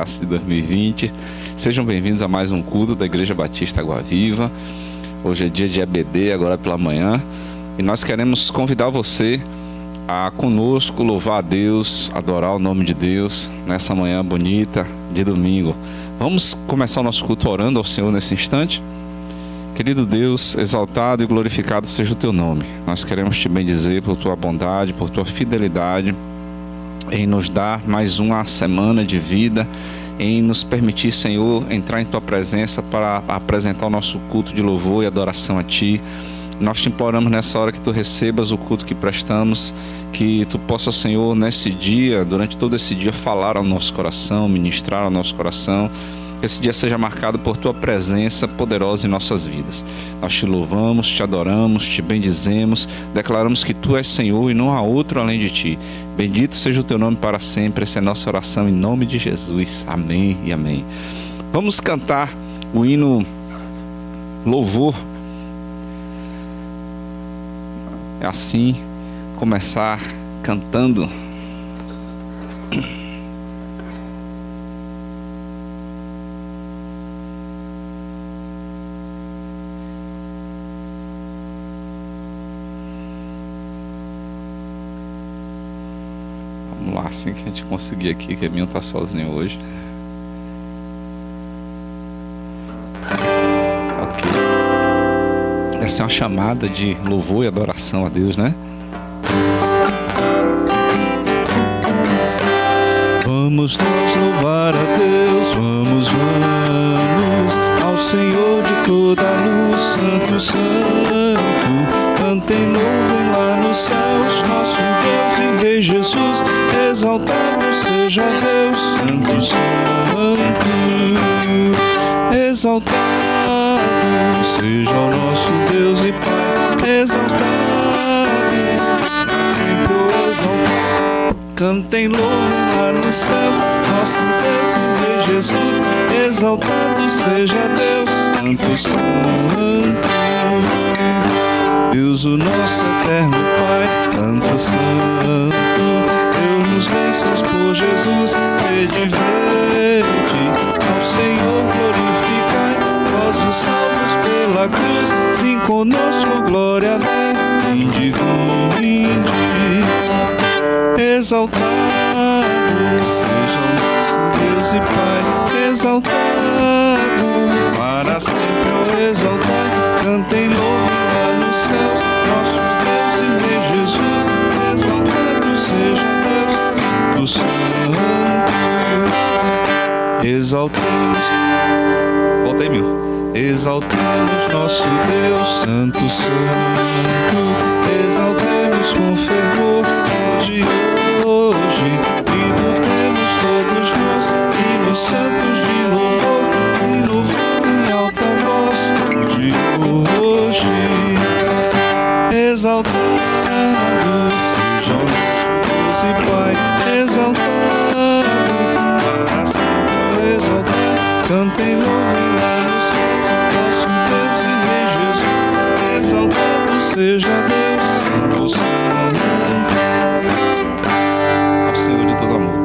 de 2020. Sejam bem-vindos a mais um culto da Igreja Batista Água Viva. Hoje é dia de EBD, agora pela manhã, e nós queremos convidar você a conosco louvar a Deus, adorar o nome de Deus nessa manhã bonita de domingo. Vamos começar o nosso culto orando ao Senhor nesse instante. Querido Deus, exaltado e glorificado seja o teu nome. Nós queremos te bendizer por tua bondade, por tua fidelidade, em nos dar mais uma semana de vida, em nos permitir, Senhor, entrar em tua presença para apresentar o nosso culto de louvor e adoração a ti. Nós te imploramos nessa hora que tu recebas o culto que prestamos, que tu possa, Senhor, nesse dia, durante todo esse dia, falar ao nosso coração, ministrar ao nosso coração. Que esse dia seja marcado por tua presença poderosa em nossas vidas. Nós te louvamos, te adoramos, te bendizemos, declaramos que tu és Senhor e não há outro além de ti. Bendito seja o teu nome para sempre. Essa é a nossa oração em nome de Jesus. Amém e amém. Vamos cantar o hino Louvor. É assim, começar cantando. Assim que a gente conseguir aqui, que a minha tá sozinho hoje. Ok. Essa é uma chamada de louvor e adoração a Deus, né? Vamos nós louvar a Deus, vamos ao Senhor de toda a luz, Santo, Santo. Cantem louvem lá nos céus, nosso Deus e Rei Jesus. Exaltado seja Deus, Santo, Santo. Exaltado seja o nosso Deus e Pai. Exaltado, sempre o exaltado. Cantem louvem lá nos céus, nosso Deus e Rei Jesus. Exaltado seja Deus, Santo, Santo. Deus, o nosso eterno Pai, Santo, Santo. Deu-nos bênçãos por Jesus, vede, ao Senhor glorificai, vós os salvos pela cruz, sim conosco glória dai, vinde, vinde. Exaltado seja o nosso Deus e Pai, exaltado, para sempre o exaltai, cantem louvem lá nos céus, nosso Deus e Rei Jesus. Exaltado seja Deus, do Santo. Exaltemos, voltei meu. Exaltemos nosso Deus, Santo, Santo. Exaltemos com fervor hoje, tributemos todos nós hinos santos de louvor, sem louvor em alta voz hoje. Exaltado seja o nosso Deus e Pai, exaltado, para sempre exaltar, cantem louvem lá nos céus, nosso Deus e Rei Jesus. Exaltado seja Deus, Santo, ao Senhor de todo amor,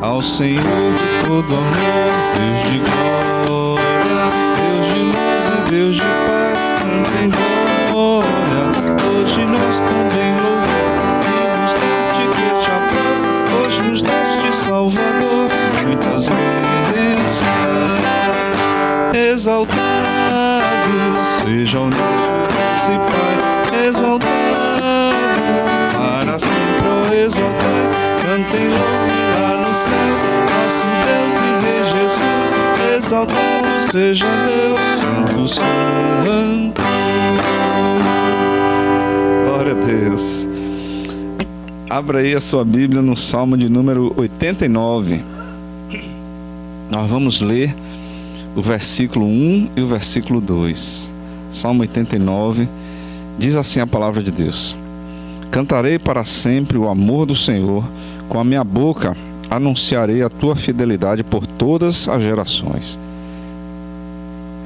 ao Senhor de todo amor, Deus de glória, Deus de luz e Deus de paz, cantem glória. Hoje nós também louvamos e nos dá de que te apraz. Hoje nos dás de Salvador muitas bênçãos. Exaltado seja o nosso Deus e Pai, exaltado, para sempre o exaltai. Cantem louvem lá nos céus, nosso Deus e Rei Jesus. Exaltado seja Deus, Santo, Santo. Glória a Deus. Abra aí a sua Bíblia no Salmo de número 89. Nós vamos ler o versículo 1 e o versículo 2. Salmo 89, diz assim a palavra de Deus: Cantarei para sempre o amor do Senhor, com a minha boca anunciarei a tua fidelidade por todas as gerações.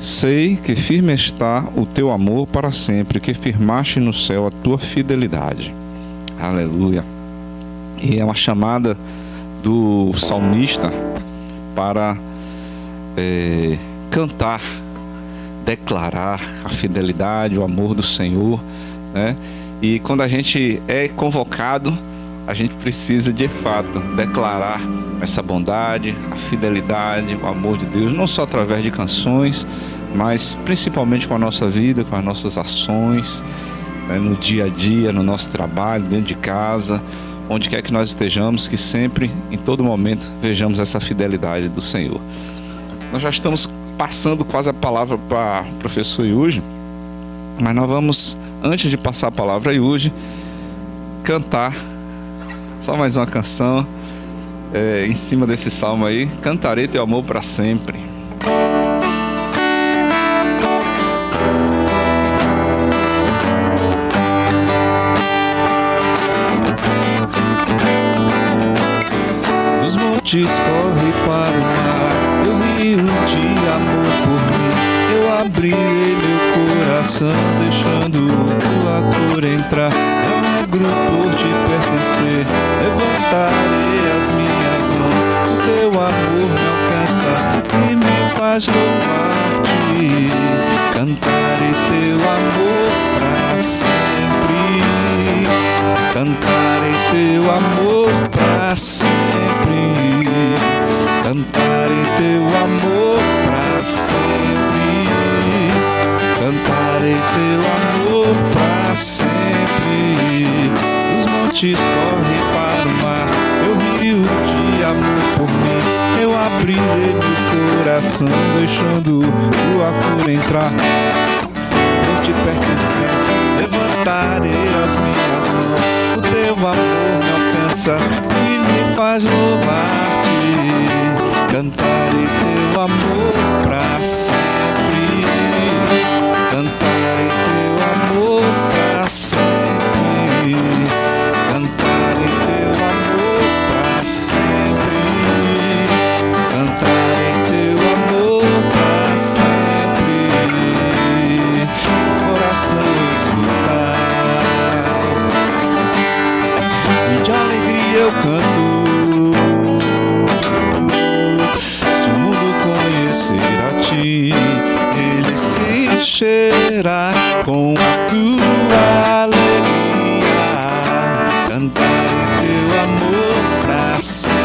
Sei que firme está o teu amor para sempre, que firmaste no céu a tua fidelidade. Aleluia. E é uma chamada do salmista para cantar, declarar a fidelidade, o amor do Senhor, né? E quando a gente é convocado, a gente precisa de fato declarar essa bondade, a fidelidade, o amor de Deus, não só através de canções, mas principalmente com a nossa vida, com as nossas ações, né, no dia a dia, no nosso trabalho, dentro de casa, onde quer que nós estejamos, que sempre, em todo momento, vejamos essa fidelidade do Senhor. Nós já estamos passando quase a palavra para o professor Yuji, mas nós vamos, antes de passar a palavra a Yuji, cantar só mais uma canção em cima desse salmo aí. Cantarei teu amor para sempre. Dos montes corre para o mar, eu rio de amor por mim. Eu abri meu coração, deixando tua cor entrar. Eu negro por te pertencer, levantarei as minhas mãos. O teu amor me alcança e me faz louvar-te. Cantarei teu amor para sempre. Cantarei teu amor para sempre. Cantarei teu amor para sempre. Cantarei teu amor para sempre. Os montes correm para o mar, eu rio de amor por mim. Eu abri meu coração, deixando tua cor entrar. Vou te pertencer, levantarei as minhas mãos. O teu amor me alcança e me faz louvar-te. Cantarei teu amor para sempre. Cantarei teu amor para sempre. Cantarei teu amor para sempre. Cantarei teu amor para sempre. Coração exultar e de alegria eu canto. Se o mundo conhecer a ti, ele se encherá com a tua alegria. Cantarei teu amor para sempre.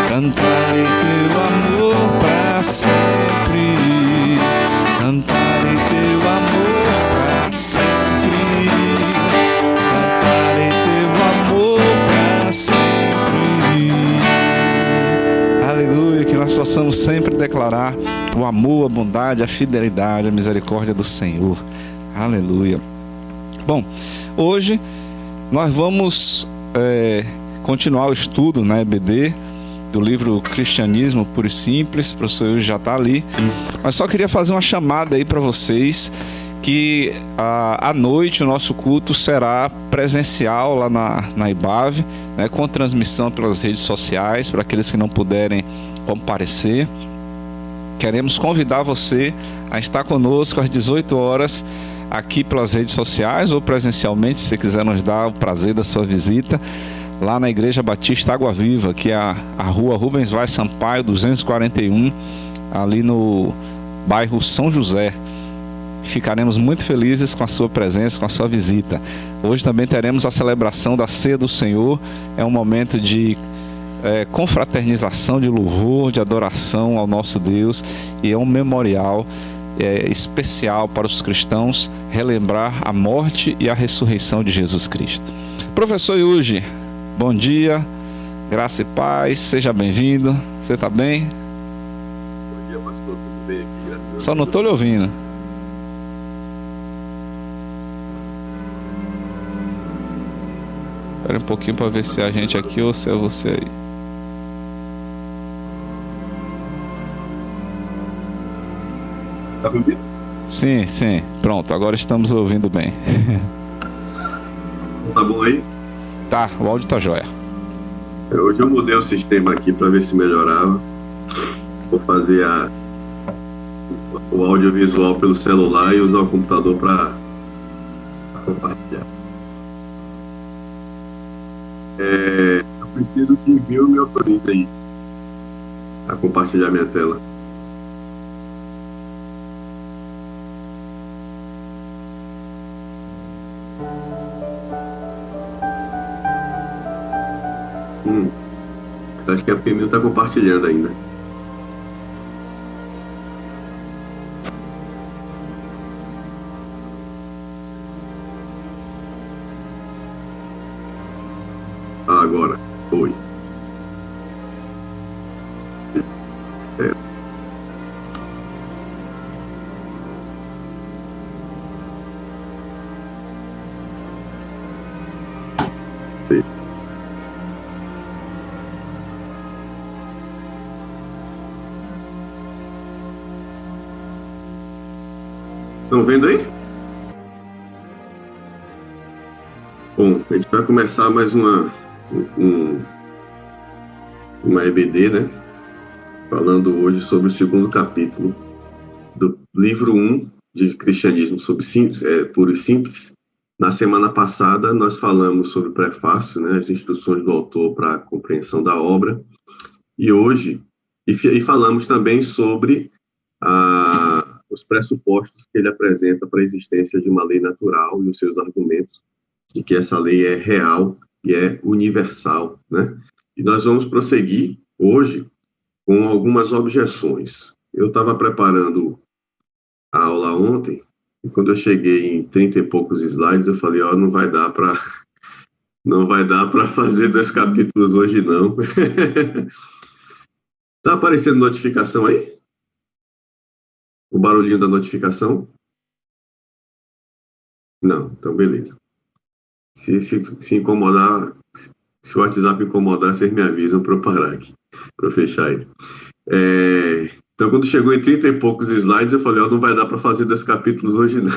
Cantarei teu amor para sempre. Cantarei teu amor para sempre. Cantarei teu amor para sempre. Aleluia, que nós possamos sempre declarar o amor, a bondade, a fidelidade, a misericórdia do Senhor. Aleluia. Bom, hoje nós vamos continuar o estudo na EBD do livro Cristianismo Puro e Simples. O professor Yuji já está ali, mas só queria fazer uma chamada aí para vocês, que à noite o nosso culto será presencial lá na IBAV, né, com transmissão pelas redes sociais, para aqueles que não puderem comparecer. Queremos convidar você a estar conosco às 18 horas aqui pelas redes sociais ou presencialmente, se você quiser nos dar o prazer da sua visita, lá na Igreja Batista Água Viva, que é a rua Rubens Vaz Sampaio 241, ali no bairro São José. Ficaremos muito felizes com a sua presença, com a sua visita. Hoje também teremos a celebração da Ceia do Senhor. É um momento de confraternização, de louvor, de adoração ao nosso Deus, e é um memorial especial para os cristãos relembrar a morte e a ressurreição de Jesus Cristo. Professor Yuji, bom dia, graça e paz, seja bem-vindo. Você está bem? Bom dia, pastor, tudo bem aqui, graças a Deus. Só não estou lhe ouvindo. Espera um pouquinho para ver se é a gente aqui ou se é você aí. Tá me ouvindo? Sim, sim. Pronto, agora estamos ouvindo bem. Tá bom aí? Tá, o áudio tá jóia. Hoje eu mudei o sistema aqui para ver se melhorava. Vou fazer o audiovisual pelo celular e usar o computador para compartilhar. Eu preciso que viu me autorize aí. a compartilhar minha tela. Acho que a Pimil está compartilhando ainda. Agora, foi. Estão vendo aí? Bom, a gente vai começar mais uma EBD, né? Falando hoje sobre o segundo capítulo do livro 1 de Cristianismo sobre Puro e Simples. Na semana passada nós falamos sobre o prefácio, né? As instruções do autor para a compreensão da obra. E hoje, falamos também sobre os pressupostos que ele apresenta para a existência de uma lei natural e os seus argumentos de que essa lei é real e é universal, né? E nós vamos prosseguir hoje com algumas objeções. Eu estava preparando a aula ontem e quando eu cheguei em 30 e poucos slides, eu falei, não vai dar para fazer 2 capítulos hoje, não. Tá aparecendo notificação aí? O barulhinho da notificação? Não, então beleza. Se incomodar, se o WhatsApp incomodar, vocês me avisam para eu parar aqui, para eu fechar ele. Então, quando chegou em 30 e poucos slides, eu falei, não vai dar para fazer 2 capítulos hoje, não.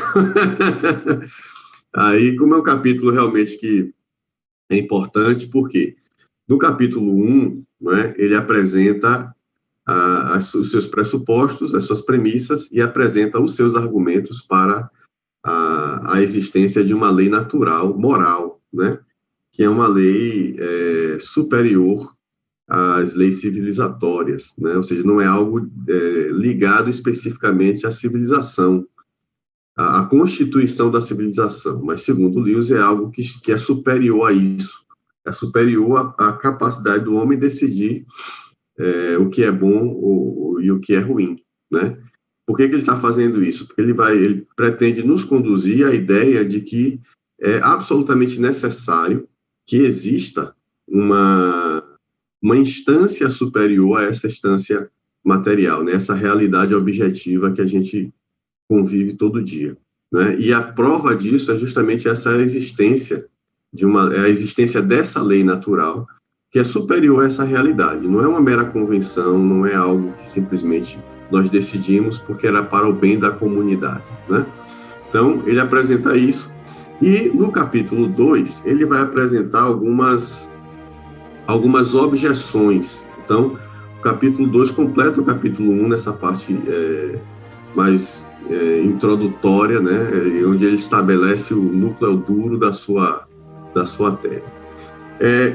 Aí, como é um capítulo realmente que é importante, por quê? No capítulo 1, né, ele apresenta os seus pressupostos, as suas premissas, e apresenta os seus argumentos para a existência de uma lei natural, moral, né, que é uma lei superior às leis civilizatórias, né, ou seja, não é algo ligado especificamente à civilização, à constituição da civilização, mas, segundo Lewis, é algo que é superior a isso, é superior à capacidade do homem decidir o que é bom e o que é ruim, né? Por que ele está fazendo isso? Porque ele pretende nos conduzir à ideia de que é absolutamente necessário que exista uma instância superior a essa instância material, né? Essa realidade objetiva que a gente convive todo dia, né? E a prova disso é justamente essa existência a existência dessa lei natural que é superior a essa realidade. Não é uma mera convenção, não é algo que simplesmente nós decidimos porque era para o bem da comunidade, né? Então, ele apresenta isso, e no capítulo 2, ele vai apresentar algumas objeções. Então, o capítulo 2 completa o capítulo 1 nessa parte mais introdutória, né? Onde ele estabelece o núcleo duro da sua tese.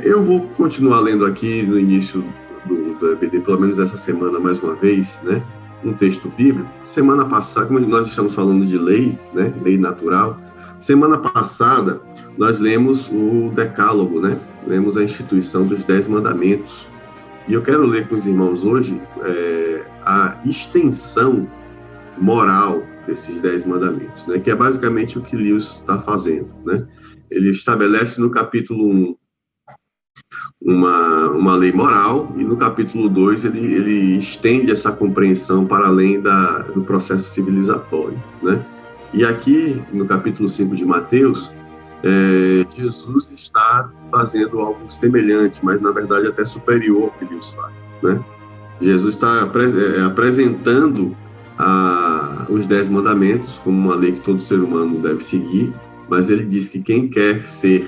Eu vou continuar lendo aqui no início do EBD, pelo menos essa semana, mais uma vez, né, um texto bíblico. Semana passada, como nós estamos falando de lei, né, lei natural, semana passada nós lemos o Decálogo, né, lemos a instituição dos 10 mandamentos. E eu quero ler com os irmãos hoje a extensão moral desses 10 mandamentos, né, que é basicamente o que Lewis está fazendo, né. Ele estabelece no capítulo 1 uma lei moral, e no capítulo 2 ele estende essa compreensão para além do processo civilizatório, né? E aqui, no capítulo 5 de Mateus, Jesus está fazendo algo semelhante, mas na verdade até superior ao que Deus faz, né? Jesus está apresentando os 10 mandamentos como uma lei que todo ser humano deve seguir, mas ele diz que quem quer ser,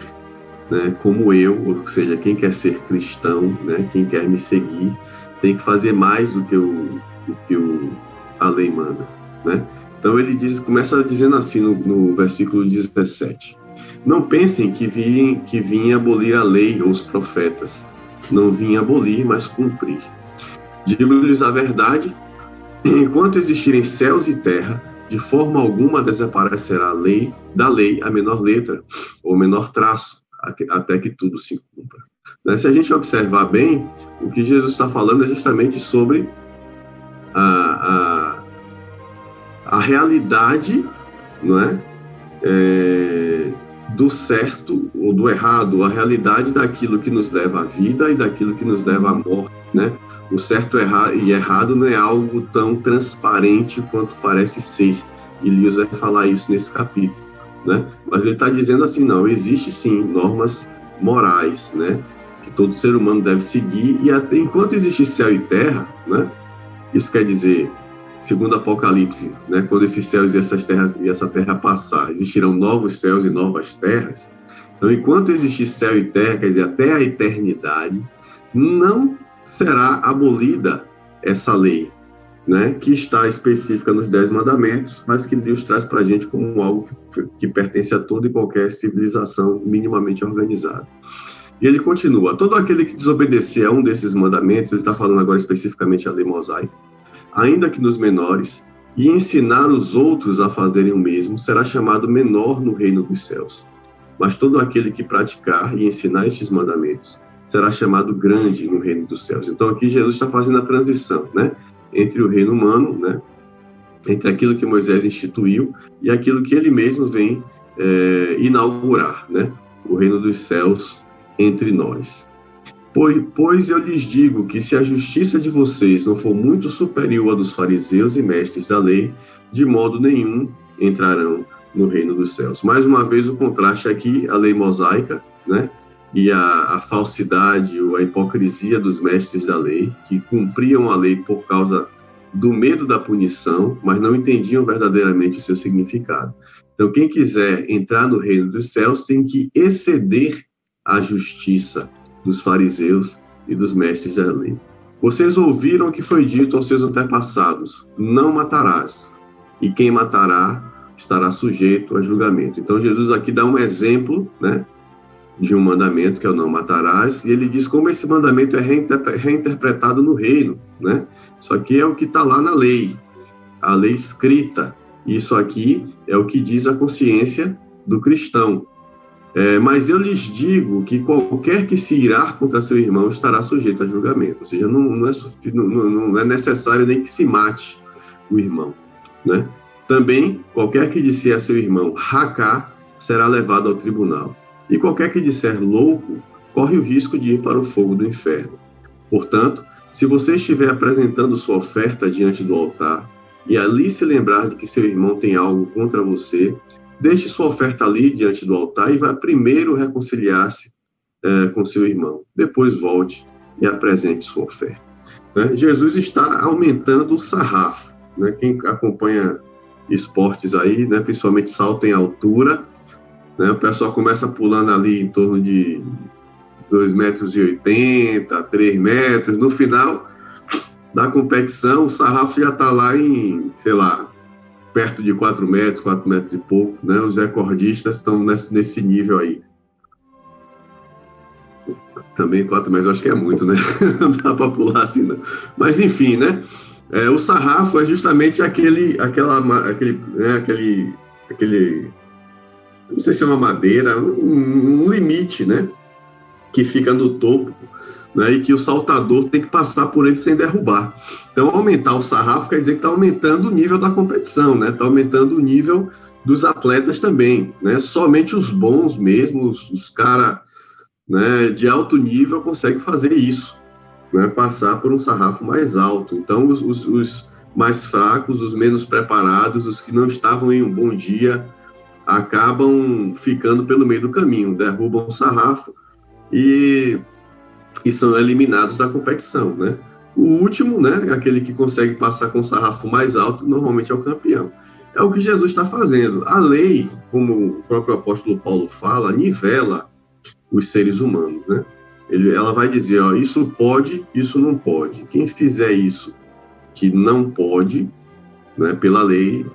né, como eu, ou seja, quem quer ser cristão, né, quem quer me seguir, tem que fazer mais do que a lei manda, né? Então ele começa dizendo assim no versículo 17: não pensem que vinha abolir a lei ou os profetas, não vinha abolir, mas cumprir. Digo-lhes a verdade, enquanto existirem céus e terra, de forma alguma desaparecerá da lei a menor letra ou menor traço, até que tudo se cumpra. Se a gente observar bem, o que Jesus está falando é justamente sobre a realidade, não é? Do certo ou do errado, a realidade daquilo que nos leva à vida e daquilo que nos leva à morte, né? O certo e errado não é algo tão transparente quanto parece ser, e Lewis vai falar isso nesse capítulo, né? Mas ele está dizendo assim, não, existe sim normas morais, né? Que todo ser humano deve seguir, e até enquanto existe céu e terra, né? Isso quer dizer, segundo Apocalipse, né, quando esses céus e essa terra passar, existirão novos céus e novas terras. Então, enquanto existir céu e terra, quer dizer, até a eternidade, não será abolida essa lei, né, que está específica nos 10 mandamentos, mas que Deus traz para a gente como algo que pertence a toda e qualquer civilização minimamente organizada. E ele continua, todo aquele que desobedecer a um desses mandamentos, ele está falando agora especificamente a lei mosaica, ainda que nos menores, e ensinar os outros a fazerem o mesmo, será chamado menor no reino dos céus. Mas todo aquele que praticar e ensinar estes mandamentos será chamado grande no reino dos céus. Então aqui Jesus está fazendo a transição, né, entre o reino humano, né, entre aquilo que Moisés instituiu e aquilo que ele mesmo vem inaugurar, né, o reino dos céus entre nós. Pois eu lhes digo que se a justiça de vocês não for muito superior à dos fariseus e mestres da lei, de modo nenhum entrarão no reino dos céus. Mais uma vez o contraste aqui, a lei mosaica, né, e a falsidade ou a hipocrisia dos mestres da lei, que cumpriam a lei por causa do medo da punição, mas não entendiam verdadeiramente o seu significado. Então, quem quiser entrar no reino dos céus tem que exceder a justiça dos fariseus e dos mestres da lei. Vocês ouviram o que foi dito aos seus antepassados: não matarás, e quem matará estará sujeito a julgamento. Então, Jesus aqui dá um exemplo, né, de um mandamento, que é o não matarás, e ele diz como esse mandamento é reinterpretado no reino, né? Isso aqui é o que está lá na lei, a lei escrita. Isso aqui é o que diz a consciência do cristão. Mas eu lhes digo que qualquer que se irar contra seu irmão estará sujeito a julgamento. Ou seja, não é necessário nem que se mate o irmão, né? Também, qualquer que disser a seu irmão racá será levado ao tribunal. E qualquer que disser louco corre o risco de ir para o fogo do inferno. Portanto, se você estiver apresentando sua oferta diante do altar e ali se lembrar de que seu irmão tem algo contra você, deixe sua oferta ali diante do altar e vá primeiro reconciliar-se com seu irmão. Depois volte e apresente sua oferta. Né? Jesus está aumentando o sarrafo. Né? Quem acompanha esportes aí, né, principalmente salto em altura, né, o pessoal começa pulando ali em torno de 2,80 m, 3 metros. No final da competição, o sarrafo já está lá em, sei lá, perto de 4 metros e pouco, né? Os recordistas estão nesse nível aí. Também 4 metros, eu acho que é muito, né? Não dá para pular assim, não. Mas, enfim, né? O sarrafo é justamente aquele, não sei se é uma madeira, um limite, né? Que fica no topo, né, e que o saltador tem que passar por ele sem derrubar. Então, aumentar o sarrafo quer dizer que está aumentando o nível da competição, né? Está aumentando o nível dos atletas também, né? Somente os bons mesmo, os caras, né, de alto nível conseguem fazer isso, né? Passar por um sarrafo mais alto. Então, os mais fracos, os menos preparados, os que não estavam em um bom dia, acabam ficando pelo meio do caminho, derrubam o sarrafo e são eliminados da competição, né? O último, né, aquele que consegue passar com o sarrafo mais alto, normalmente é o campeão. É o que Jesus está fazendo. A lei, como o próprio apóstolo Paulo fala, nivela os seres humanos, né? Ela vai dizer, ó, isso pode, isso não pode. Quem fizer isso que não pode, né, pela lei,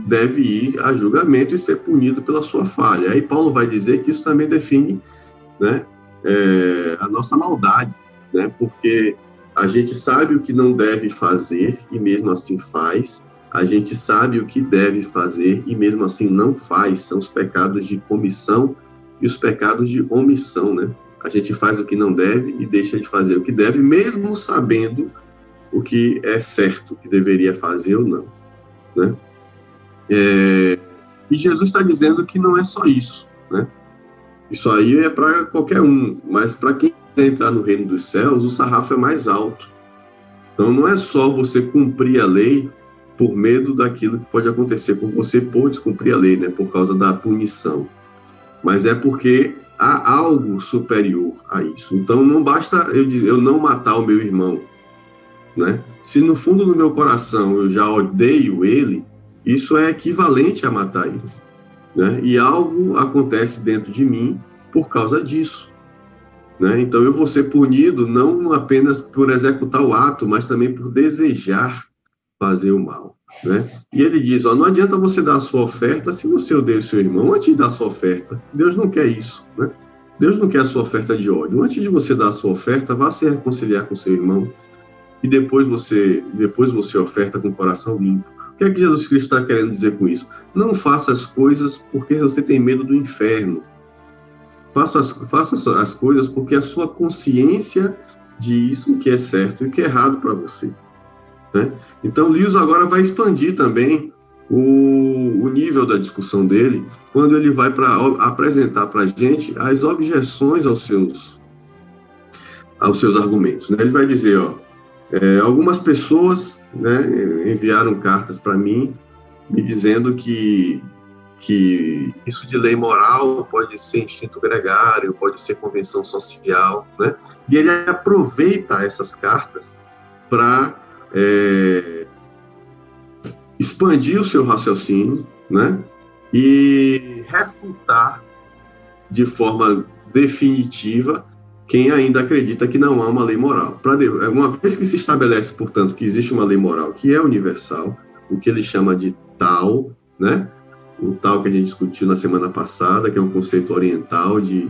deve ir a julgamento e ser punido pela sua falha. Aí Paulo vai dizer que isso também define, né, a nossa maldade, né, porque A gente sabe o que não deve fazer e mesmo assim faz. A gente sabe o que deve fazer e mesmo assim não faz. São os pecados de comissão e os pecados de omissão, né? A gente faz o que não deve e deixa de fazer o que deve, mesmo sabendo o que é certo, que deveria fazer ou não, né? E Jesus está dizendo que não é só isso, né? Isso aí é para qualquer um, mas para quem quer entrar no reino dos céus, o sarrafo é mais alto. Então não é só você cumprir a lei por medo daquilo que pode acontecer com você por descumprir a lei, né? Por causa da punição. Mas é porque há algo superior a isso. Então não basta eu não matar o meu irmão, né? Se no fundo do meu coração eu já odeio ele, isso é equivalente a matar ele, né? E algo acontece dentro de mim por causa disso, né? Então eu vou ser punido não apenas por executar o ato, mas também por desejar fazer o mal, né? E ele diz, não adianta você dar a sua oferta se você odeia o seu irmão antes de dar a sua oferta. Deus não quer isso, né? Deus não quer a sua oferta de ódio. Antes de você dar a sua oferta, vá se reconciliar com seu irmão e depois você oferta com o coração limpo. O que é que Jesus Cristo está querendo dizer com isso? Não faça as coisas porque você tem medo do inferno. Faça as coisas porque a sua consciência diz o que é certo e o que é errado para você, né? Então, Lewis agora vai expandir também o nível da discussão dele, quando ele vai apresentar para a gente as objeções aos seus argumentos, né? Ele vai dizer, algumas pessoas, né, enviaram cartas para mim, me dizendo que isso de lei moral pode ser instinto gregário, pode ser convenção social, né? E ele aproveita essas cartas para expandir o seu raciocínio, né? E refutar de forma definitiva quem ainda acredita que não há uma lei moral. Uma vez que se estabelece, portanto, que existe uma lei moral que é universal, o que ele chama de Tao, né? O Tao que a gente discutiu na semana passada, que é um conceito oriental de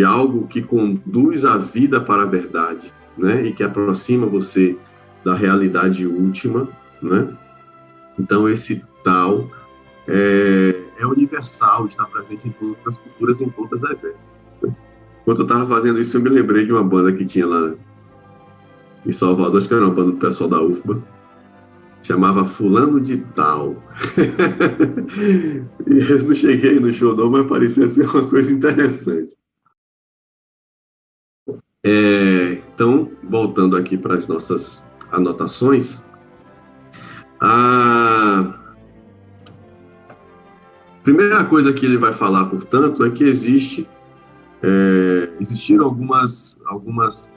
algo que conduz a vida para a verdade, né? E que aproxima você da realidade última, né? Então, esse Tao é universal, está presente em todas as culturas, em todas as épocas. Enquanto eu estava fazendo isso, eu me lembrei de uma banda que tinha lá em Salvador, acho que era uma banda do pessoal da UFBA, chamava Fulano de Tal. E eu não cheguei no show não, mas parecia ser uma coisa interessante. Então, voltando aqui para as nossas anotações, a primeira coisa que ele vai falar, portanto, é que existiram algumas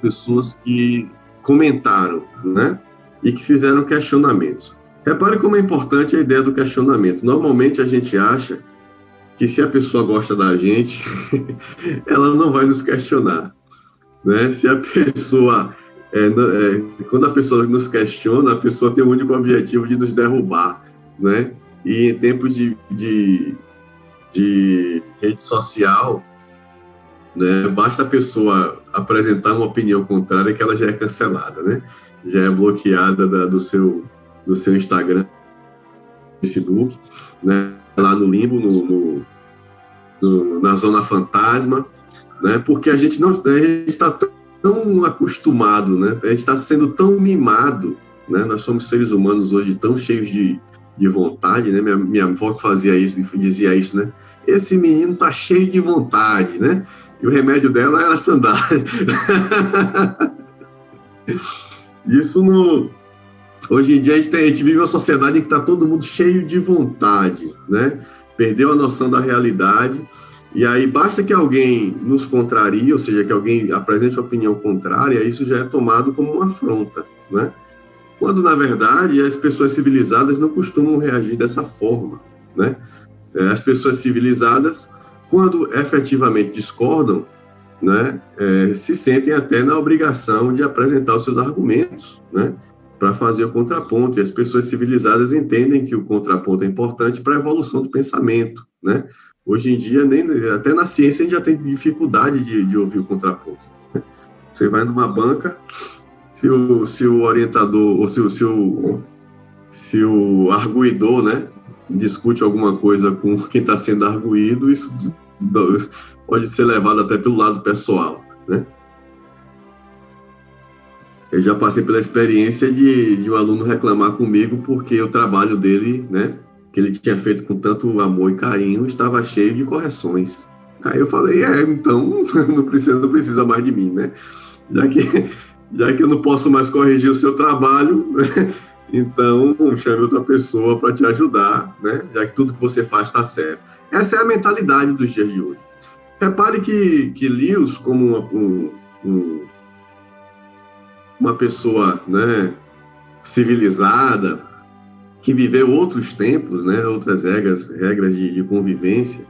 pessoas que comentaram, né, e que fizeram questionamentos. Repare como é importante a ideia do questionamento. Normalmente a gente acha que se a pessoa gosta da gente, ela não vai nos questionar, né? Se a pessoa quando a pessoa nos questiona, a pessoa tem o único objetivo de nos derrubar, né? E em tempos de rede social, né, basta a pessoa apresentar uma opinião contrária que ela já é cancelada, né? Já é bloqueada do seu Instagram, Facebook, né? Lá no limbo, na zona fantasma, né? Porque a gente está tão acostumado, né? A gente está sendo tão mimado, né? Nós somos seres humanos hoje tão cheios de vontade, né? Minha avó que fazia isso, dizia isso, né? Esse menino tá cheio de vontade, né? E o remédio dela era sandália. Hoje em dia a gente vive uma sociedade em que está todo mundo cheio de vontade, né? Perdeu a noção da realidade, e aí basta que alguém nos contrarie, ou seja, que alguém apresente uma opinião contrária, isso já é tomado como uma afronta, né? Quando, na verdade, as pessoas civilizadas não costumam reagir dessa forma, né? As pessoas civilizadas, quando efetivamente discordam, né, se sentem até na obrigação de apresentar os seus argumentos, né, para fazer o contraponto. E as pessoas civilizadas entendem que o contraponto é importante para a evolução do pensamento, né? Hoje em dia, até na ciência, a gente já tem dificuldade de ouvir o contraponto, né? Você vai numa banca, se o orientador, ou se o arguidor, né, discute alguma coisa com quem está sendo arguído, isso pode ser levado até pelo lado pessoal, né? Eu já passei pela experiência de um aluno reclamar comigo porque o trabalho dele, né, que ele tinha feito com tanto amor e carinho, estava cheio de correções. Aí eu falei, então não precisa mais de mim, né? Já que eu não posso mais corrigir o seu trabalho, né? Então chame outra pessoa para te ajudar, né? Já que tudo que você faz está certo. Essa é a mentalidade dos dias de hoje. Repare que Lewis, como uma pessoa, né, civilizada, que viveu outros tempos, né, outras regras de convivência,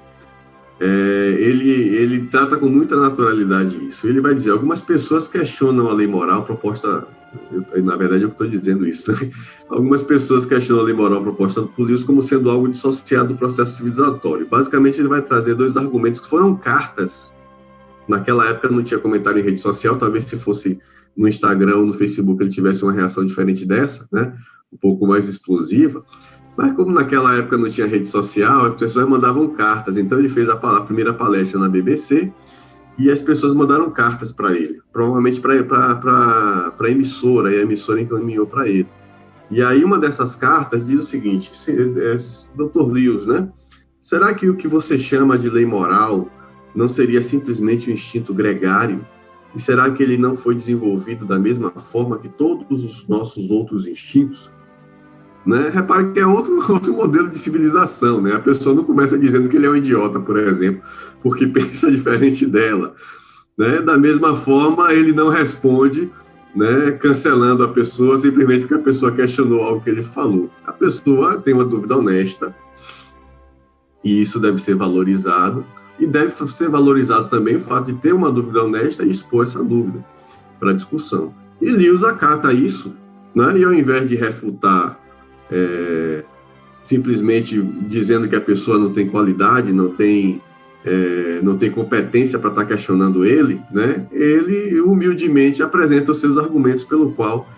ele trata com muita naturalidade isso. Ele vai dizer, algumas pessoas questionam a lei moral proposta, na verdade eu estou dizendo isso, algumas pessoas questionam a lei moral proposta por Lewis como sendo algo dissociado do processo civilizatório. Basicamente ele vai trazer dois argumentos que foram cartas. Naquela época não tinha comentário em rede social, talvez se fosse no Instagram ou no Facebook ele tivesse uma reação diferente dessa, né, um pouco mais explosiva. Mas como naquela época não tinha rede social, as pessoas mandavam cartas. Então ele fez a primeira palestra na BBC e as pessoas mandaram cartas para ele, provavelmente para a emissora, e a emissora encaminhou para ele. E aí uma dessas cartas diz o seguinte, Dr. Lewis, né? Será que o que você chama de lei moral não seria simplesmente um instinto gregário? E será que ele não foi desenvolvido da mesma forma que todos os nossos outros instintos? Né? Repare que é outro modelo de civilização, né? A pessoa não começa dizendo que ele é um idiota, por exemplo, porque pensa diferente dela, né? Da mesma forma, ele não responde, né, cancelando a pessoa simplesmente porque a pessoa questionou algo que ele falou. A pessoa tem uma dúvida honesta e isso deve ser valorizado, e deve ser valorizado também o fato de ter uma dúvida honesta e expor essa dúvida para discussão. E Lewis acata isso, né? E ao invés de refutar simplesmente dizendo que a pessoa não tem qualidade, não tem competência para estar questionando ele, né? Ele humildemente apresenta os seus argumentos pelo qual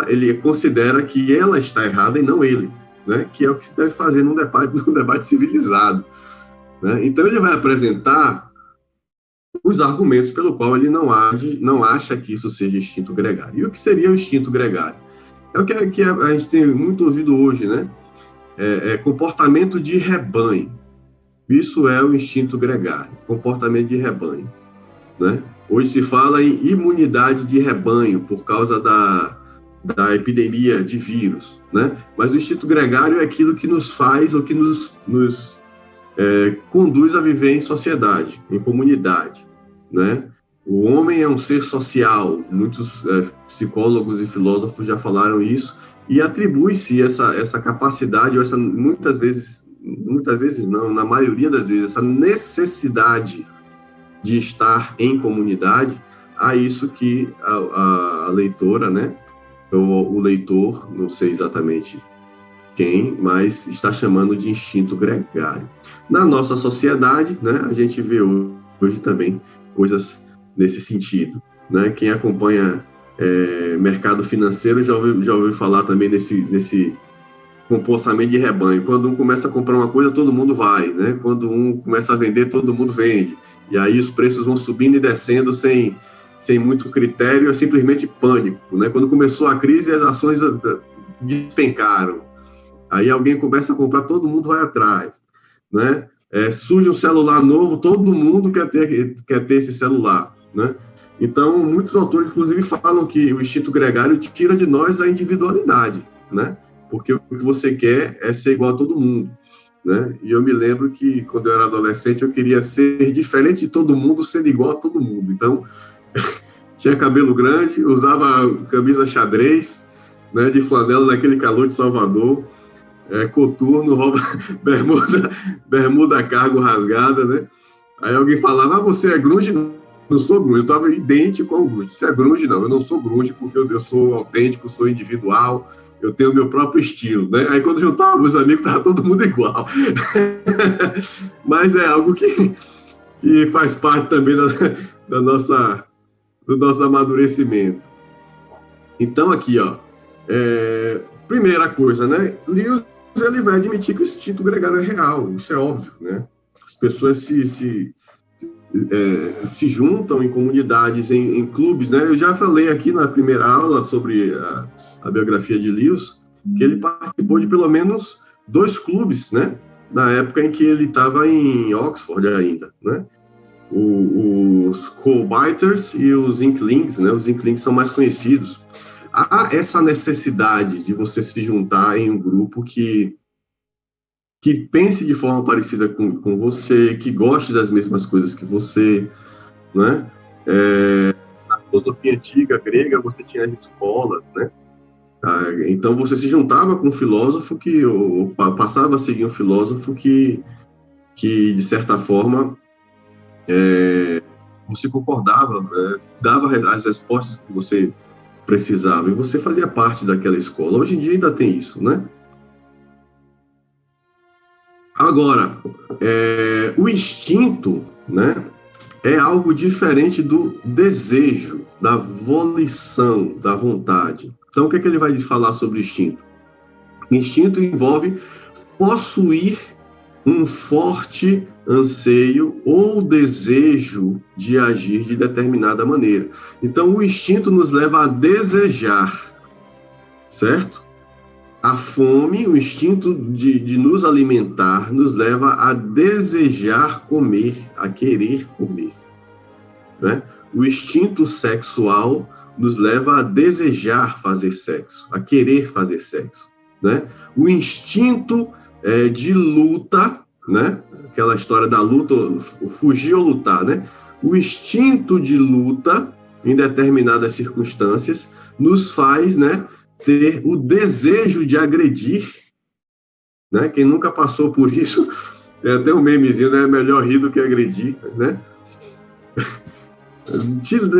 ele considera que ela está errada e não ele, né? Que é o que se deve fazer num debate civilizado, né? Então ele vai apresentar os argumentos pelo qual ele não acha que isso seja instinto gregário. E o que seria o instinto gregário? É o que a gente tem muito ouvido hoje, né? Comportamento de rebanho. Isso é o instinto gregário, comportamento de rebanho, né? Hoje se fala em imunidade de rebanho por causa da epidemia de vírus, né? Mas o instinto gregário é aquilo que nos faz ou que nos conduz a viver em sociedade, em comunidade, né? O homem é um ser social, muitos psicólogos e filósofos já falaram isso, e atribui-se essa capacidade, ou muitas vezes não, na maioria das vezes, essa necessidade de estar em comunidade, a isso que a leitora, né, o leitor, não sei exatamente quem, mas está chamando de instinto gregário. Na nossa sociedade, né, a gente vê hoje também coisas nesse sentido, né? Quem acompanha mercado financeiro já ouviu falar também nesse comportamento de rebanho. Quando um começa a comprar uma coisa, todo mundo vai, né? Quando um começa a vender, todo mundo vende. E aí os preços vão subindo e descendo sem muito critério, é simplesmente pânico, né? Quando começou a crise, as ações despencaram. Aí alguém começa a comprar, todo mundo vai atrás, né? Surge um celular novo, todo mundo quer ter esse celular, né? Então, muitos autores, inclusive, falam que o instinto gregário tira de nós a individualidade, né? Porque o que você quer é ser igual a todo mundo, né? E eu me lembro que, quando eu era adolescente, eu queria ser diferente de todo mundo, sendo igual a todo mundo. Então, tinha cabelo grande, usava camisa xadrez, né, de flanela naquele calor de Salvador, coturno, bermuda cargo rasgada, né? Aí alguém falava, você é grunge? Não sou grunge. Eu estava idêntico ao grunge. Você é grunge? Não, eu não sou grunge porque eu sou autêntico, sou individual, eu tenho o meu próprio estilo, né? Aí quando juntava meus amigos, estava todo mundo igual. Mas é algo que faz parte também da nossa do nosso amadurecimento. Então, aqui, ó, primeira coisa, né? Lewis, ele vai admitir que o instinto gregário é real, isso é óbvio, né? As pessoas se juntam em comunidades, em clubes, né? Eu já falei aqui na primeira aula sobre a biografia de Lewis, que ele participou de pelo menos 2 clubes, né? Na época em que ele estava em Oxford ainda, né? Os Coal-Biters e os Inklings, né? Os Inklings são mais conhecidos. Há essa necessidade de você se juntar em um grupo que pense de forma parecida com você, que goste das mesmas coisas que você, né? Na filosofia antiga grega, você tinha as escolas, né? Então, você se juntava com um filósofo ou passava a seguir um filósofo que de certa forma, você concordava, né? Dava as respostas que você precisava, e você fazia parte daquela escola. Hoje em dia ainda tem isso, né? Agora, o instinto, né, é algo diferente do desejo, da volição, da vontade. Então, o que é que ele vai falar sobre instinto? Instinto envolve possuir um forte anseio ou desejo de agir de determinada maneira. Então, o instinto nos leva a desejar, certo? A fome, o instinto de nos alimentar, nos leva a desejar comer, a querer comer, né? O instinto sexual nos leva a desejar fazer sexo, a querer fazer sexo, né? O instinto de luta, né? Aquela história da luta, fugir ou lutar, né? O instinto de luta, em determinadas circunstâncias, nos faz, né, ter o desejo de agredir, né? Quem nunca passou por isso, tem até um memezinho, né? Melhor rir do que agredir, né?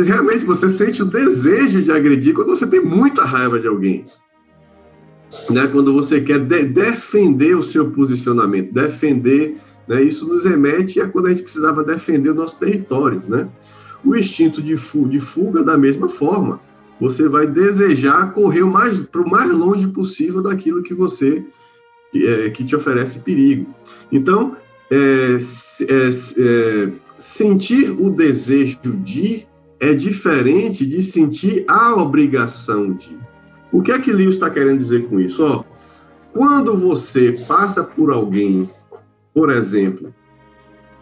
Realmente você sente o desejo de agredir quando você tem muita raiva de alguém, né? Quando você quer defender o seu posicionamento, defender, né? Isso nos remete a quando a gente precisava defender o nosso território, né? O instinto de fuga, da mesma forma, você vai desejar correr para o mais longe possível daquilo que você que te oferece perigo. Então, sentir o desejo de é diferente de sentir a obrigação de. O que é que Lewis está querendo dizer com isso? Quando você passa por alguém, por exemplo,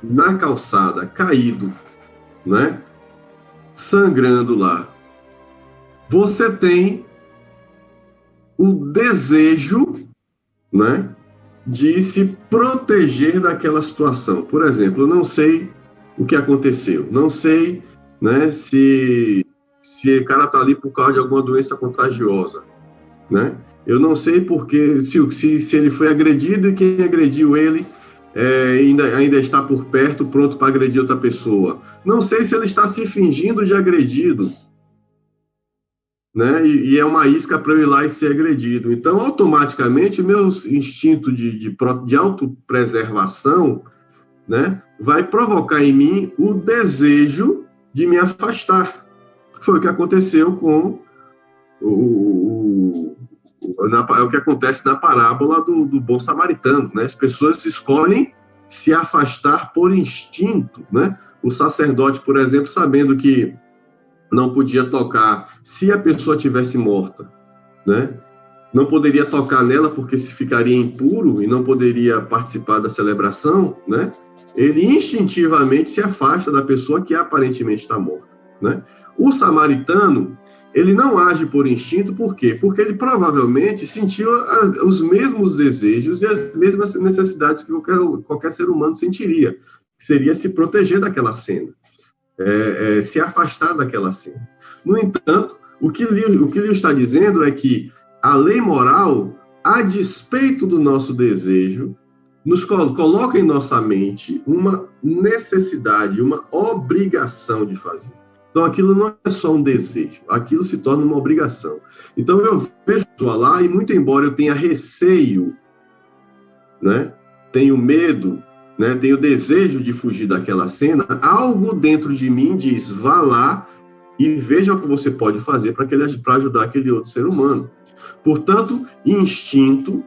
na calçada, caído, né, sangrando lá, você tem o desejo, né, de se proteger daquela situação. Por exemplo, eu não sei o que aconteceu, não sei, né, se o cara está ali por causa de alguma doença contagiosa, né? Eu não sei porque se ele foi agredido e quem agrediu ele ainda está por perto, pronto para agredir outra pessoa. Não sei se ele está se fingindo de agredido, né? E é uma isca para eu ir lá e ser agredido. Então, automaticamente, o meu instinto de autopreservação, né, vai provocar em mim o desejo de me afastar. Foi o que aconteceu com o que acontece na parábola do bom samaritano, né? As pessoas escolhem se afastar por instinto, né? O sacerdote, por exemplo, sabendo que não podia tocar, se a pessoa tivesse morta, né? Não poderia tocar nela porque se ficaria impuro e não poderia participar da celebração, né? Ele instintivamente se afasta da pessoa que aparentemente está morta, né? O samaritano, ele não age por instinto, por quê? Porque ele provavelmente sentiu os mesmos desejos e as mesmas necessidades que qualquer ser humano sentiria, que seria se proteger daquela cena, se afastar daquela cena. No entanto, o que Lewis está dizendo é que a lei moral, a despeito do nosso desejo, nos coloca em nossa mente uma necessidade, uma obrigação de fazer. Então, aquilo não é só um desejo, aquilo se torna uma obrigação. Então, eu vejo lá, e muito embora eu tenha receio, né, tenho medo, né, tenho desejo de fugir daquela cena, algo dentro de mim diz, vá lá e veja o que você pode fazer para ajudar aquele outro ser humano. Portanto, instinto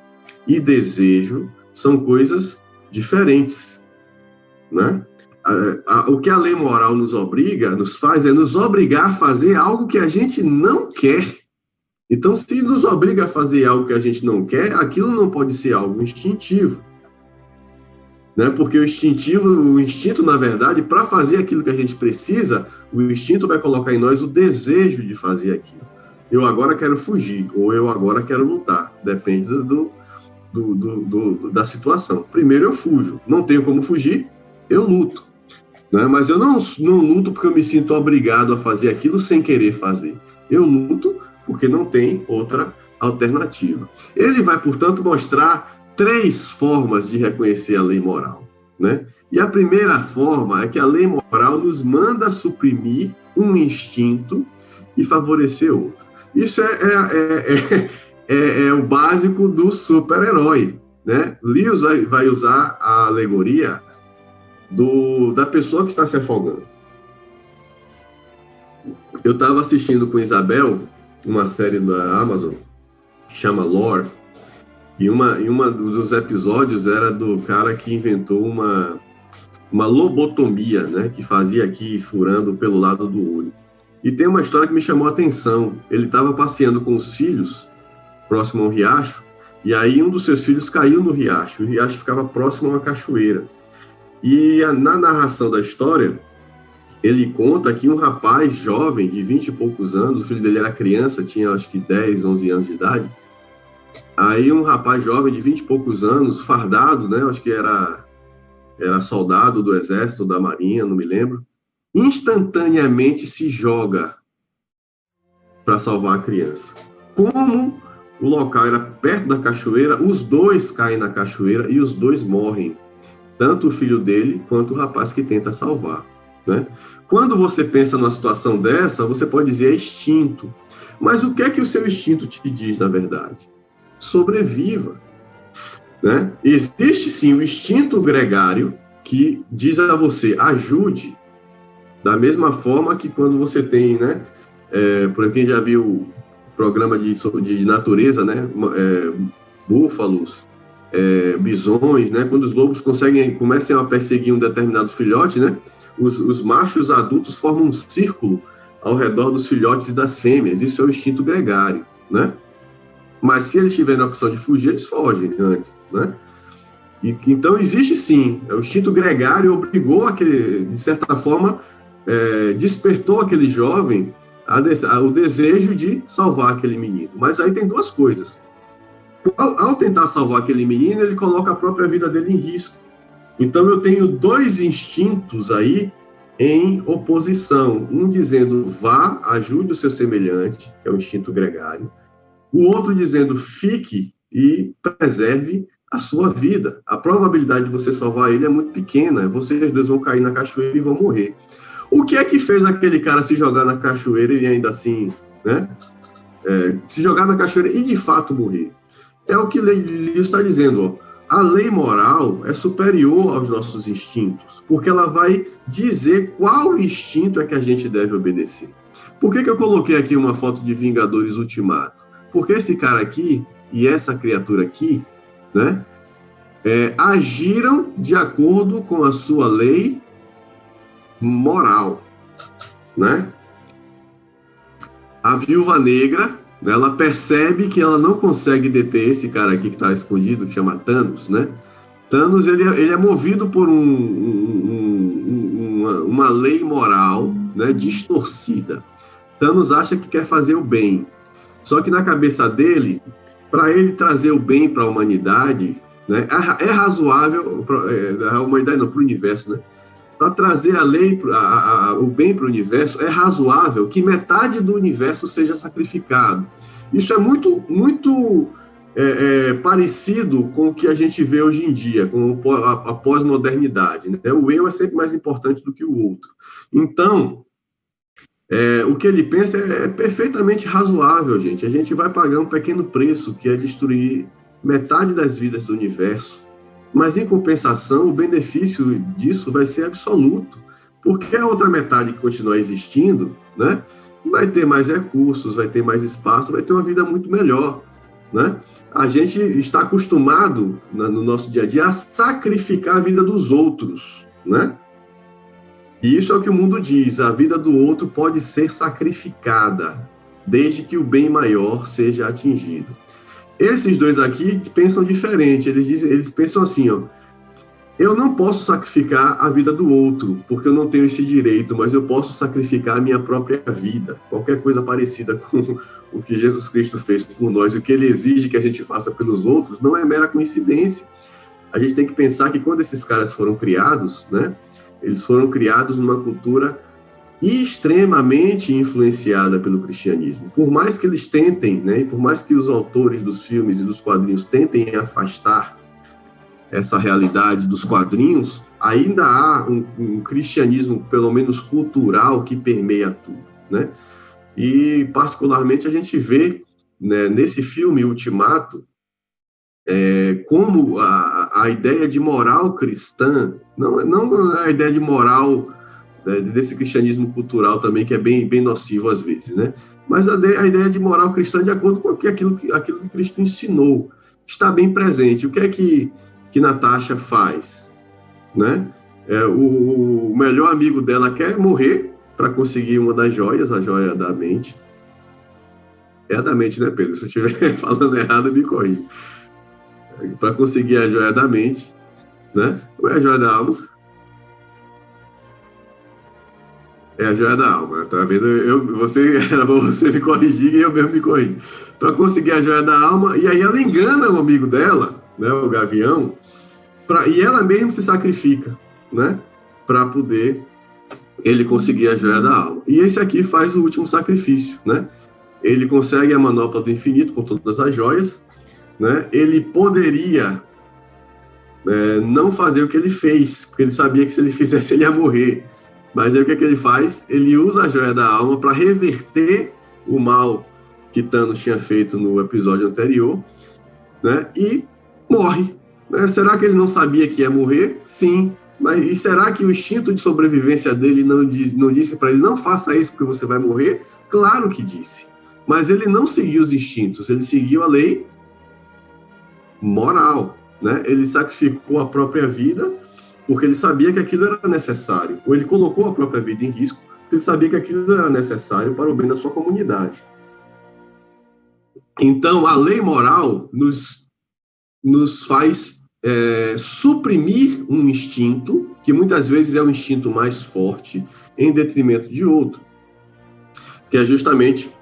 e desejo são coisas diferentes, né? O que a lei moral nos faz é nos obrigar a fazer algo que a gente não quer. Então, se nos obriga a fazer algo que a gente não quer, aquilo não pode ser algo instintivo, né? Porque o instinto, na verdade, para fazer aquilo que a gente precisa, o instinto vai colocar em nós o desejo de fazer aquilo. Eu agora quero fugir, ou eu agora quero lutar, depende da situação. Primeiro eu fujo, não tenho como fugir, eu luto, né? Mas eu não luto porque eu me sinto obrigado a fazer aquilo sem querer fazer. Eu luto porque não tem outra alternativa. Ele vai, portanto, mostrar 3 formas de reconhecer a lei moral, né? E a primeira forma é que a lei moral nos manda suprimir um instinto e favorecer outro. Isso é o básico do super-herói, né? Lewis vai usar a alegoria da pessoa que está se afogando. Eu estava assistindo com Isabel uma série da Amazon que chama Lore, e uma dos episódios era do cara que inventou uma lobotomia, né? Que fazia aqui furando pelo lado do olho. E tem uma história que me chamou a atenção. Ele estava passeando com os filhos próximo a um riacho, e aí um dos seus filhos caiu no riacho. O riacho ficava próximo a uma cachoeira. E na narração da história, ele conta que um rapaz jovem, de 20 e poucos anos, o filho dele era criança, tinha acho que 10, 11 anos de idade, aí um rapaz jovem de 20 e poucos anos, fardado, né, acho que era soldado do exército, da marinha, não me lembro, instantaneamente se joga para salvar a criança. Como o local era perto da cachoeira, os dois caem na cachoeira e os dois morrem. Tanto o filho dele quanto o rapaz que tenta salvar, né? Quando você pensa numa situação dessa, você pode dizer instinto. Mas o que é que o seu instinto te diz, na verdade? Sobreviva, né? Existe sim o instinto gregário que diz a você, ajude, da mesma forma que quando você tem, né? Por quem já viu o programa de natureza, né? Búfalos, bisões, né? Quando os lobos começam a perseguir um determinado filhote, né? Os machos adultos formam um círculo ao redor dos filhotes e das fêmeas. Isso é o instinto gregário, né? Mas se eles tiverem a opção de fugir, eles fogem antes, né? Então existe sim, o instinto gregário obrigou de certa forma, despertou aquele jovem o desejo de salvar aquele menino. Mas aí tem 2 coisas. Ao tentar salvar aquele menino, ele coloca a própria vida dele em risco. Então eu tenho 2 instintos aí em oposição. Um dizendo, vá, ajude o seu semelhante, que é o instinto gregário. O outro dizendo, fique e preserve a sua vida. A probabilidade de você salvar ele é muito pequena. Vocês 2 vão cair na cachoeira e vão morrer. O que é que fez aquele cara se jogar na cachoeira e ainda assim, né? Se jogar na cachoeira e de fato morrer? É o que Lewis está dizendo, ó. A lei moral é superior aos nossos instintos, porque ela vai dizer qual instinto é que a gente deve obedecer. Por que eu coloquei aqui uma foto de Vingadores Ultimato? Porque esse cara aqui e essa criatura aqui, né, agiram de acordo com a sua lei moral, né? A Viúva Negra, ela percebe que ela não consegue deter esse cara aqui que está escondido, que chama Thanos, né? Thanos, ele é movido por uma lei moral, né, distorcida. Thanos acha que quer fazer o bem. Só que na cabeça dele, para ele trazer o bem para a humanidade, né, é razoável, a humanidade não, para o universo, né? Para trazer a lei, o bem para o universo, é razoável que metade do universo seja sacrificado. Isso é muito parecido com o que a gente vê hoje em dia, com a pós-modernidade, né? O eu é sempre mais importante do que o outro. Então, o que ele pensa é perfeitamente razoável, gente. A gente vai pagar um pequeno preço, que é destruir metade das vidas do universo. Mas, em compensação, o benefício disso vai ser absoluto. Porque a outra metade que continua existindo, né, vai ter mais recursos, vai ter mais espaço, vai ter uma vida muito melhor, né? A gente está acostumado, no nosso dia a dia, a sacrificar a vida dos outros, né? E isso é o que o mundo diz, a vida do outro pode ser sacrificada, desde que o bem maior seja atingido. Esses dois aqui pensam diferente, eles pensam assim, ó, eu não posso sacrificar a vida do outro, porque eu não tenho esse direito, mas eu posso sacrificar a minha própria vida. Qualquer coisa parecida com o que Jesus Cristo fez por nós, o que ele exige que a gente faça pelos outros, não é mera coincidência. A gente tem que pensar que quando esses caras foram criados, né, eles foram criados numa cultura extremamente influenciada pelo cristianismo. Por mais que eles tentem, né, e por mais que os autores dos filmes e dos quadrinhos tentem afastar essa realidade dos quadrinhos, ainda há um cristianismo, pelo menos cultural, que permeia tudo, né? E, particularmente, a gente vê, né, nesse filme Ultimato, como a ideia de moral cristã, não a ideia de moral, né, desse cristianismo cultural também, que é bem nocivo às vezes, né? Mas a ideia de moral cristã de acordo com aquilo que Cristo ensinou, está bem presente. O que é que Natasha faz, né? O melhor amigo dela quer morrer para conseguir uma das joias, a joia da mente. É a da mente, né, Pedro? Se eu estiver falando errado, me corrija. Para conseguir a joia da mente, né? Ou é a joia da alma? É a joia da alma, tá vendo? Era bom você me corrigir e eu mesmo me corrijo. Para conseguir a joia da alma, e aí ela engana o amigo dela, né, o Gavião, e ela mesma se sacrifica, né, para poder ele conseguir a joia da alma. E esse aqui faz o último sacrifício, né? Ele consegue a manopla do infinito com todas as joias, né? Ele poderia não fazer o que ele fez, porque ele sabia que se ele fizesse ele ia morrer. Mas aí o que ele faz? Ele usa a joia da alma para reverter o mal que Thanos tinha feito no episódio anterior, né? E morre. Será que ele não sabia que ia morrer? Sim. Mas e será que o instinto de sobrevivência dele não disse para ele, não faça isso porque você vai morrer? Claro que disse. Mas ele não seguiu os instintos, ele seguiu a lei moral, né? Ele sacrificou a própria vida porque ele sabia que aquilo era necessário. Ou ele colocou a própria vida em risco porque ele sabia que aquilo era necessário para o bem da sua comunidade. Então, a lei moral nos faz suprimir um instinto, que muitas vezes é o instinto mais forte, em detrimento de outro. Que é justamente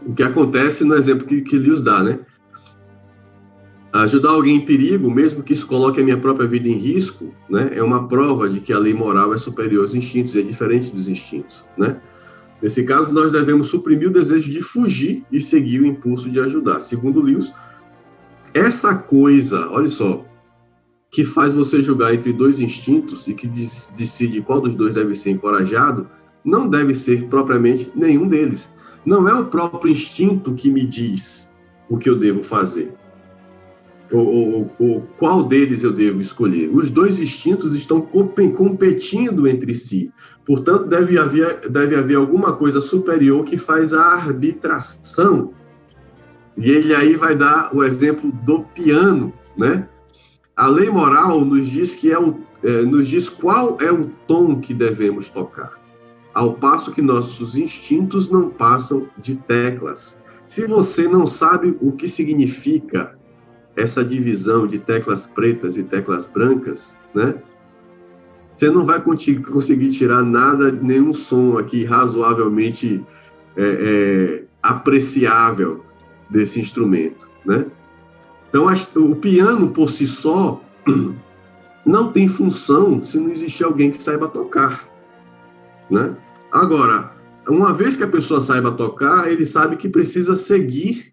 o que acontece no exemplo que Lewis dá, né? Ajudar alguém em perigo, mesmo que isso coloque a minha própria vida em risco, né, é uma prova de que a lei moral é superior aos instintos, é diferente dos instintos, né? Nesse caso, nós devemos suprimir o desejo de fugir e seguir o impulso de ajudar. Segundo Lewis, essa coisa, olha só, que faz você julgar entre dois instintos e que decide qual dos dois deve ser encorajado, não deve ser propriamente nenhum deles. Não é o próprio instinto que me diz o que eu devo fazer. Ou qual deles eu devo escolher. Os dois instintos estão competindo entre si. Portanto, deve haver alguma coisa superior que faz a arbitração. E ele aí vai dar o exemplo do piano, né? A lei moral nos diz nos diz qual é o tom que devemos tocar, ao passo que nossos instintos não passam de teclas. Se você não sabe o que significa essa divisão de teclas pretas e teclas brancas, né? Você não vai conseguir tirar nenhum som aqui razoavelmente apreciável desse instrumento, né? Então, o piano por si só não tem função se não existir alguém que saiba tocar, né? Agora, uma vez que a pessoa saiba tocar, ele sabe que precisa seguir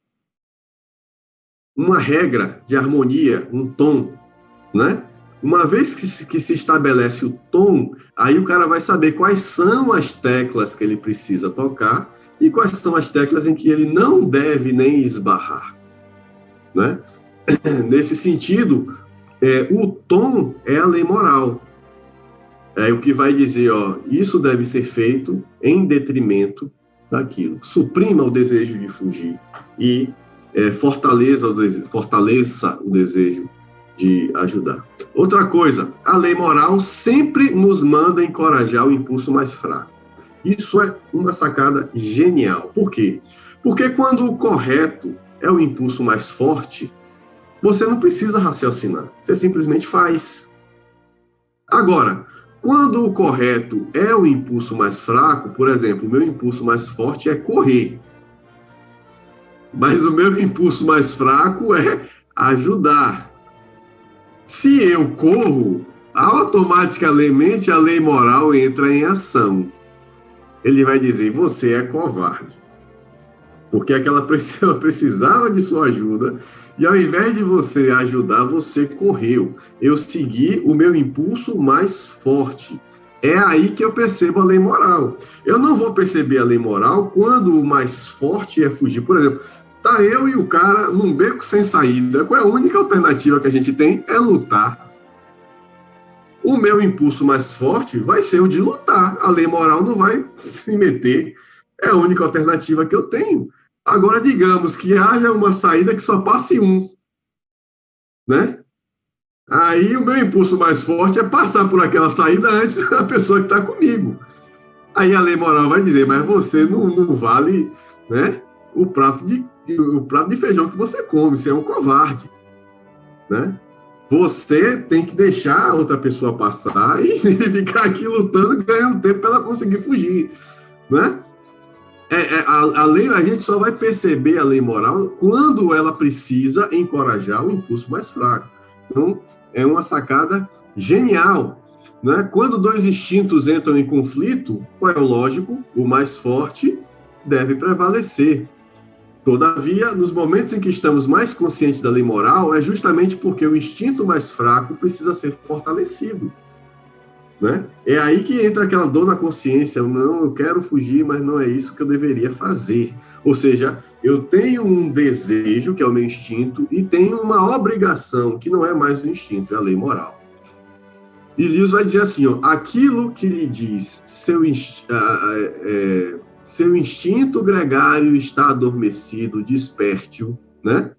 uma regra de harmonia, um tom, né? Uma vez que se estabelece o tom, aí o cara vai saber quais são as teclas que ele precisa tocar e quais são as teclas em que ele não deve nem esbarrar, né? Nesse sentido, o tom é a lei moral. é o que vai dizer, ó, isso deve ser feito em detrimento daquilo. Suprima o desejo de fugir e fortaleça o desejo de ajudar. Outra coisa, a lei moral sempre nos manda encorajar o impulso mais fraco. Isso é uma sacada genial. Por quê? Porque quando o correto é o impulso mais forte, você não precisa raciocinar, você simplesmente faz. Agora, quando o correto é o impulso mais fraco, por exemplo, o meu impulso mais forte é correr, mas o meu impulso mais fraco é ajudar. Se eu corro, automaticamente a lei moral entra em ação. Ele vai dizer, você é covarde. Porque aquela pessoa precisava de sua ajuda e ao invés de você ajudar, você correu. Eu segui o meu impulso mais forte. É aí que eu percebo a lei moral. Eu não vou perceber a lei moral quando o mais forte é fugir. Por exemplo, tá eu e o cara num beco sem saída. Qual é a única alternativa que a gente tem? É lutar. O meu impulso mais forte vai ser o de lutar. A lei moral não vai se meter. É a única alternativa que eu tenho. Agora, digamos que haja uma saída que só passe um, né? Aí o meu impulso mais forte é passar por aquela saída antes da pessoa que está comigo. Aí a lei moral vai dizer, mas você não vale, né, o prato de feijão que você come, você é um covarde, né? Você tem que deixar a outra pessoa passar e ficar aqui lutando, ganhando tempo para ela conseguir fugir, né? A lei, a gente só vai perceber a lei moral quando ela precisa encorajar o impulso mais fraco. Então, é uma sacada genial, né? Quando dois instintos entram em conflito, qual é o lógico? O mais forte deve prevalecer. Todavia, nos momentos em que estamos mais conscientes da lei moral, é justamente porque o instinto mais fraco precisa ser fortalecido. Né? É aí que entra aquela dor na consciência, não, eu quero fugir, mas não é isso que eu deveria fazer. Ou seja, eu tenho um desejo, que é o meu instinto, e tenho uma obrigação, que não é mais o instinto, é a lei moral. E Lewis vai dizer assim, ó, aquilo que lhe diz seu instinto gregário está adormecido, desperte-o, né?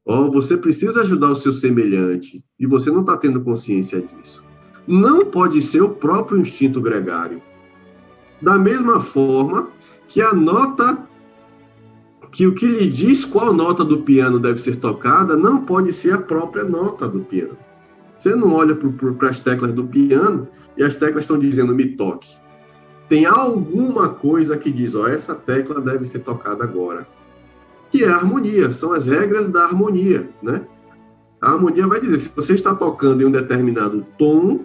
Ó, você precisa ajudar o seu semelhante, e você não está tendo consciência disso. Não pode ser o próprio instinto gregário. Da mesma forma que a nota, que o que lhe diz qual nota do piano deve ser tocada, não pode ser a própria nota do piano. Você não olha para as teclas do piano e as teclas estão dizendo me toque. Tem alguma coisa que diz, ó, essa tecla deve ser tocada agora. Que é a harmonia, são as regras da harmonia, né? A harmonia vai dizer, se você está tocando em um determinado tom,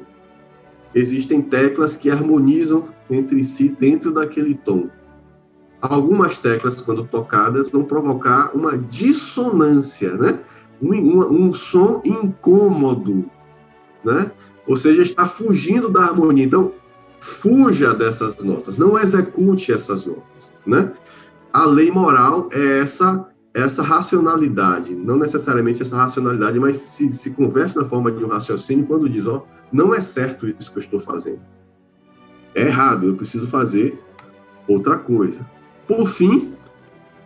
existem teclas que harmonizam entre si dentro daquele tom. Algumas teclas, quando tocadas, vão provocar uma dissonância, né? Um som incômodo, né? Ou seja, está fugindo da harmonia. Então, fuja dessas notas, não execute essas notas, né? A lei moral é essa racionalidade, não necessariamente essa racionalidade, mas se converte na forma de um raciocínio quando diz, ó, não é certo isso que eu estou fazendo. É errado, eu preciso fazer outra coisa. Por fim,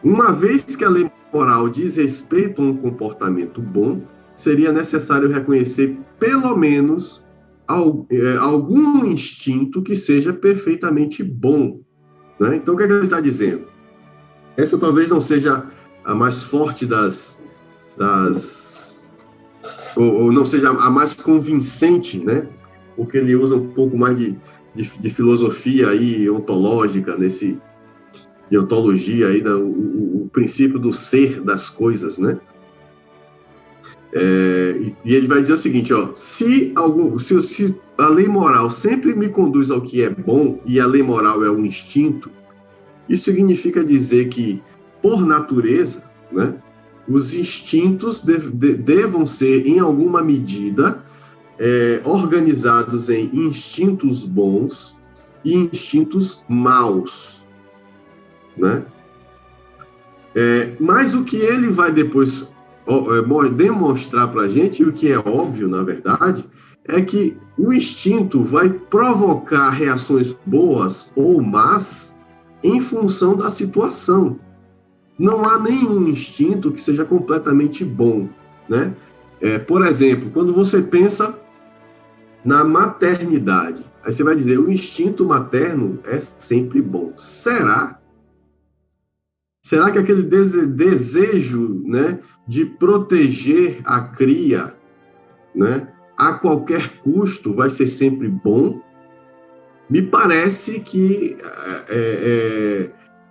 uma vez que a lei moral diz respeito a um comportamento bom, seria necessário reconhecer pelo menos algum instinto que seja perfeitamente bom, né? Então, o que é que ele está dizendo? Essa talvez não seja a mais forte ou não seja a mais convincente, né? Porque ele usa um pouco mais de filosofia aí ontológica, de ontologia aí, o princípio do ser das coisas, né? E ele vai dizer o seguinte, ó, se a lei moral sempre me conduz ao que é bom, e a lei moral é um instinto, isso significa dizer que, por natureza, né, os instintos devam ser, em alguma medida, organizados em instintos bons e instintos maus, né? Mas o que ele vai depois demonstrar para a gente, e o que é óbvio, na verdade, é que o instinto vai provocar reações boas ou más em função da situação. Não há nenhum instinto que seja completamente bom, né? Por exemplo, quando você pensa na maternidade, aí você vai dizer, o instinto materno é sempre bom. Será? Será que aquele desejo, né, de proteger a cria, né, a qualquer custo vai ser sempre bom? Me parece que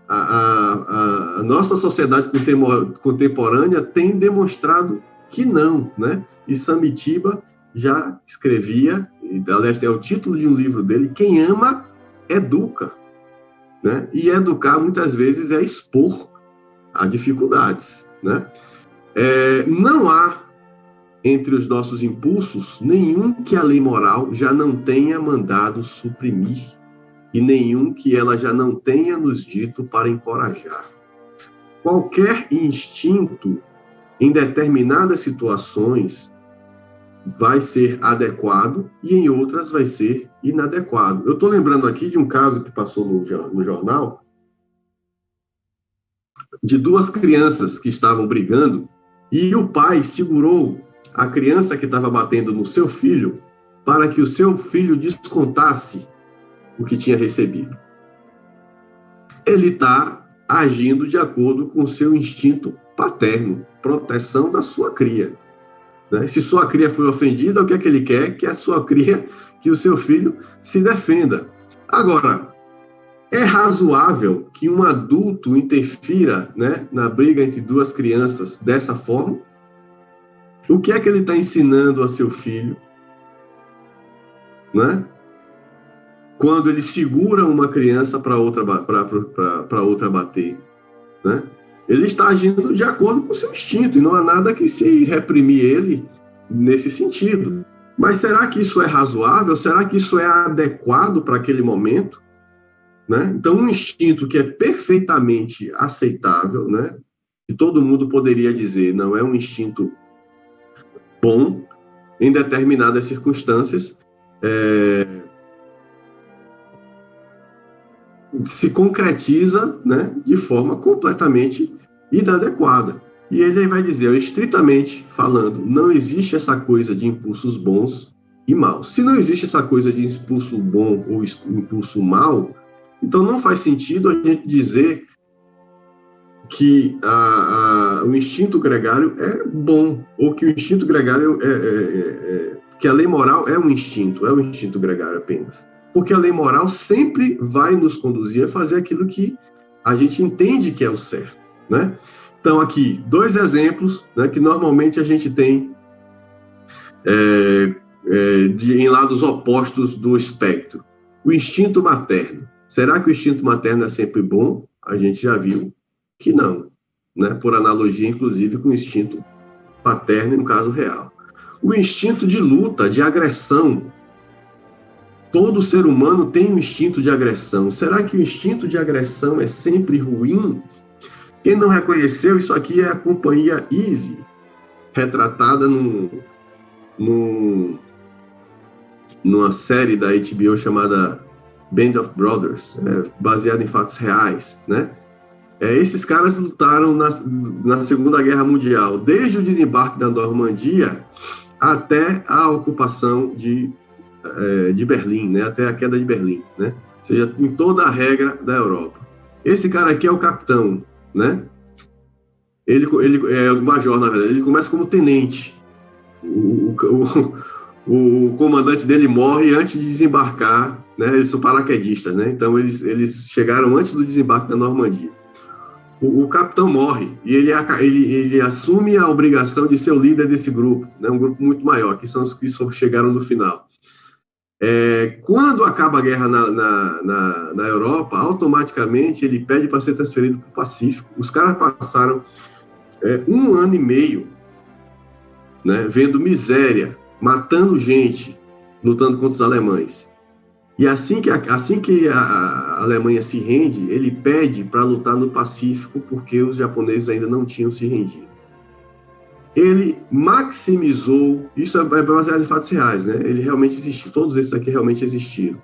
a nossa sociedade contemporânea tem demonstrado que não, né? E Samitiba já escrevia, aliás, é o título de um livro dele, Quem Ama, Educa. Né? E educar, muitas vezes, é expor a dificuldades. Né? Não há, entre os nossos impulsos, nenhum que a lei moral já não tenha mandado suprimir e nenhum que ela já não tenha nos dito para encorajar. Qualquer instinto, em determinadas situações, vai ser adequado e em outras vai ser inadequado. Eu estou lembrando aqui de um caso que passou no jornal de duas crianças que estavam brigando e o pai segurou a criança que estava batendo no seu filho para que o seu filho descontasse o que tinha recebido. Ele está agindo de acordo com o seu instinto paterno, proteção da sua cria. Né? Se sua cria foi ofendida, o que é que ele quer? Que a sua cria, que o seu filho se defenda. Agora, é razoável que um adulto interfira, né, na briga entre duas crianças dessa forma? O que é que ele está ensinando a seu filho? Né? Quando ele segura uma criança para outra bater, né? Ele está agindo de acordo com o seu instinto, e não há nada que se reprimir ele nesse sentido. Mas será que isso é razoável? Será que isso é adequado para aquele momento? Né? Então, um instinto que é perfeitamente aceitável, né? Que todo mundo poderia dizer, não é um instinto bom, em determinadas circunstâncias, se concretiza, né, de forma completamente inadequada. E ele vai dizer, estritamente falando, não existe essa coisa de impulsos bons e maus. Se não existe essa coisa de impulso bom ou impulso mau, então não faz sentido a gente dizer que o instinto gregário é bom, ou que o instinto gregário que a lei moral é um instinto gregário apenas. Porque a lei moral sempre vai nos conduzir a fazer aquilo que a gente entende que é o certo, né? Então, aqui, dois exemplos, né, que normalmente a gente tem em lados opostos do espectro. O instinto materno. Será que o instinto materno é sempre bom? A gente já viu que não, né? Por analogia, inclusive, com o instinto paterno em um caso real. O instinto de luta, de agressão. Todo ser humano tem um instinto de agressão. Será que o instinto de agressão é sempre ruim? Quem não reconheceu, isso aqui é a companhia Easy, retratada numa série da HBO chamada Band of Brothers, baseada em fatos reais, né? Esses caras lutaram na Segunda Guerra Mundial, desde o desembarque da Normandia até a ocupação de Berlim, né? Até a queda de Berlim, né? Ou seja, em toda a regra da Europa. Esse cara aqui é o capitão, né? Ele é o major, na verdade. Ele começa como tenente. O comandante dele morre antes de desembarcar, né? Eles são paraquedistas, né? Então eles chegaram antes do desembarque da Normandia. O capitão morre e ele assume a obrigação de ser o líder desse grupo, né? Um grupo muito maior, que são os que chegaram no final. Quando acaba a guerra na Europa, automaticamente ele pede para ser transferido para o Pacífico. Os caras passaram 1 ano e meio, né, vendo miséria, matando gente, lutando contra os alemães. E assim que a Alemanha se rende, ele pede para lutar no Pacífico, porque os japoneses ainda não tinham se rendido. ele maximizou, isso é baseado em fatos reais, né? Ele realmente existiu, todos esses aqui realmente existiram.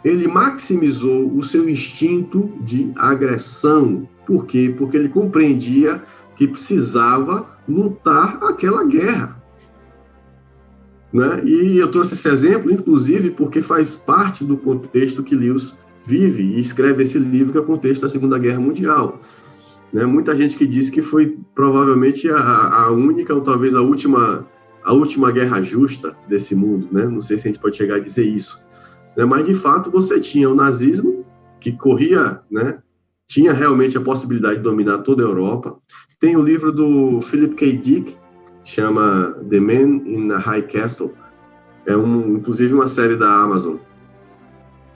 Ele maximizou o seu instinto de agressão. Por quê? Porque ele compreendia que precisava lutar aquela guerra. Né? E eu trouxe esse exemplo, inclusive, porque faz parte do contexto que Lewis vive e escreve esse livro, que é o contexto da Segunda Guerra Mundial. Né? Muita gente que diz que foi provavelmente a única, ou talvez a última guerra justa desse mundo. Né? Não sei se a gente pode chegar a dizer isso. Né? Mas, de fato, você tinha o nazismo, que corria, né? Tinha realmente a possibilidade de dominar toda a Europa. Tem o livro do Philip K. Dick, chama The Man in the High Castle, inclusive uma série da Amazon,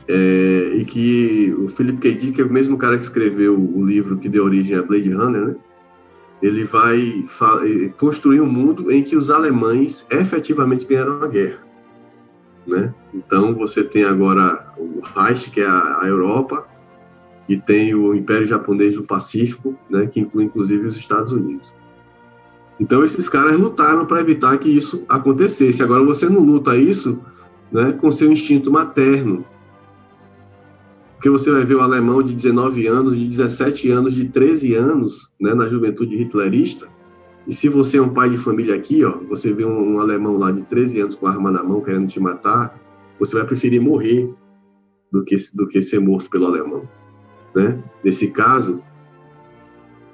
e que o Philip K. Dick é o mesmo cara que escreveu o livro que deu origem a Blade Runner, né? Ele vai construir um mundo em que os alemães efetivamente ganharam a guerra, né? Então você tem agora o Reich, que é a Europa, e tem o Império Japonês do Pacífico, né? Que inclui inclusive os Estados Unidos. Então, esses caras lutaram para evitar que isso acontecesse. Agora, você não luta isso, né, com seu instinto materno. Porque você vai ver o alemão de 19 anos, de 17 anos, de 13 anos, né, na juventude hitlerista. E se você é um pai de família aqui, ó, você vê um alemão lá de 13 anos com a arma na mão querendo te matar, você vai preferir morrer do que ser morto pelo alemão. Né? Nesse caso,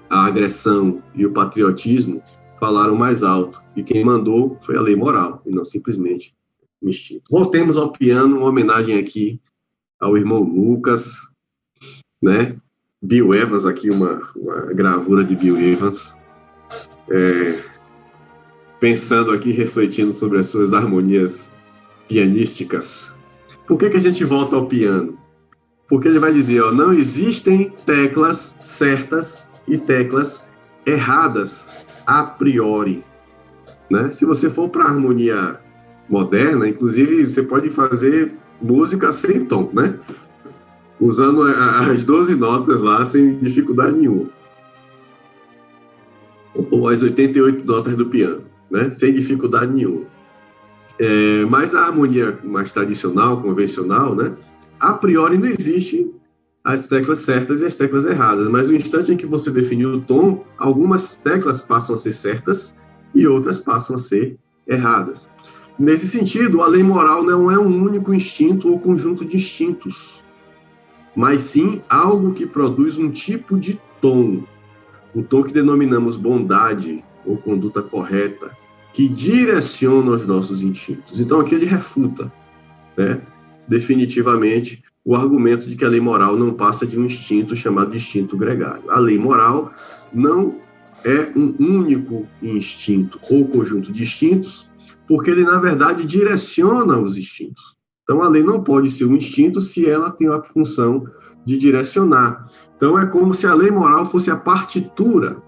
a agressão e o patriotismo falaram mais alto, e quem mandou foi a lei moral, e não simplesmente o instinto. Voltemos ao piano, uma homenagem aqui ao irmão Lucas, né? Bill Evans, aqui uma gravura de Bill Evans, pensando aqui, refletindo sobre as suas harmonias pianísticas. Por que a gente volta ao piano? Porque ele vai dizer, ó, não existem teclas certas e teclas erradas a priori, né? Se você for para a harmonia moderna, inclusive você pode fazer música sem tom, né? Usando as 12 notas lá sem dificuldade nenhuma, ou as 88 notas do piano, né? Sem dificuldade nenhuma. Mas a harmonia mais tradicional, convencional, né? A priori não existe as teclas certas e as teclas erradas, mas no instante em que você definiu o tom, algumas teclas passam a ser certas e outras passam a ser erradas. Nesse sentido, a lei moral não é um único instinto ou conjunto de instintos, mas sim algo que produz um tipo de tom, um tom que denominamos bondade ou conduta correta, que direciona os nossos instintos. Então aqui ele refuta, né, definitivamente, o argumento de que a lei moral não passa de um instinto chamado de instinto gregário. A lei moral não é um único instinto ou conjunto de instintos, porque ele, na verdade, direciona os instintos. Então, a lei não pode ser um instinto se ela tem a função de direcionar. Então, é como se a lei moral fosse a partitura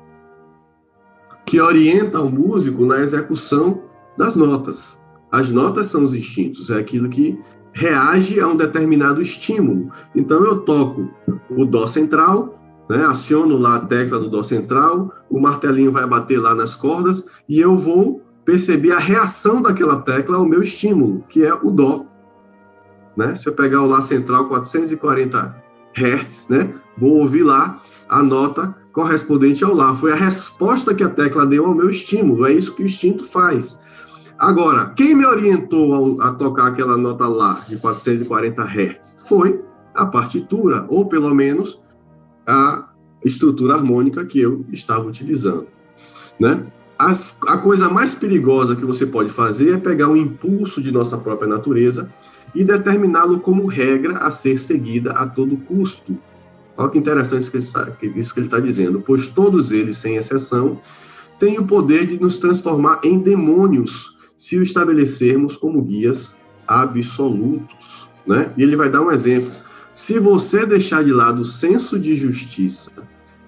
que orienta o músico na execução das notas. As notas são os instintos, é aquilo que reage a um determinado estímulo. Então, eu toco o dó central, né, aciono lá a tecla do dó central, o martelinho vai bater lá nas cordas e eu vou perceber a reação daquela tecla ao meu estímulo, que é o dó. Né? Se eu pegar o lá central 440 Hz, né, vou ouvir lá a nota correspondente ao lá. Foi a resposta que a tecla deu ao meu estímulo, é isso que o instinto faz. Agora, quem me orientou a tocar aquela nota lá, de 440 Hz? Foi a partitura, ou pelo menos a estrutura harmônica que eu estava utilizando. Né? A coisa mais perigosa que você pode fazer é pegar um impulso de nossa própria natureza e determiná-lo como regra a ser seguida a todo custo. Olha que interessante isso que ele está dizendo. Pois todos eles, sem exceção, têm o poder de nos transformar em demônios, se o estabelecermos como guias absolutos, né? E ele vai dar um exemplo. Se você deixar de lado o senso de justiça,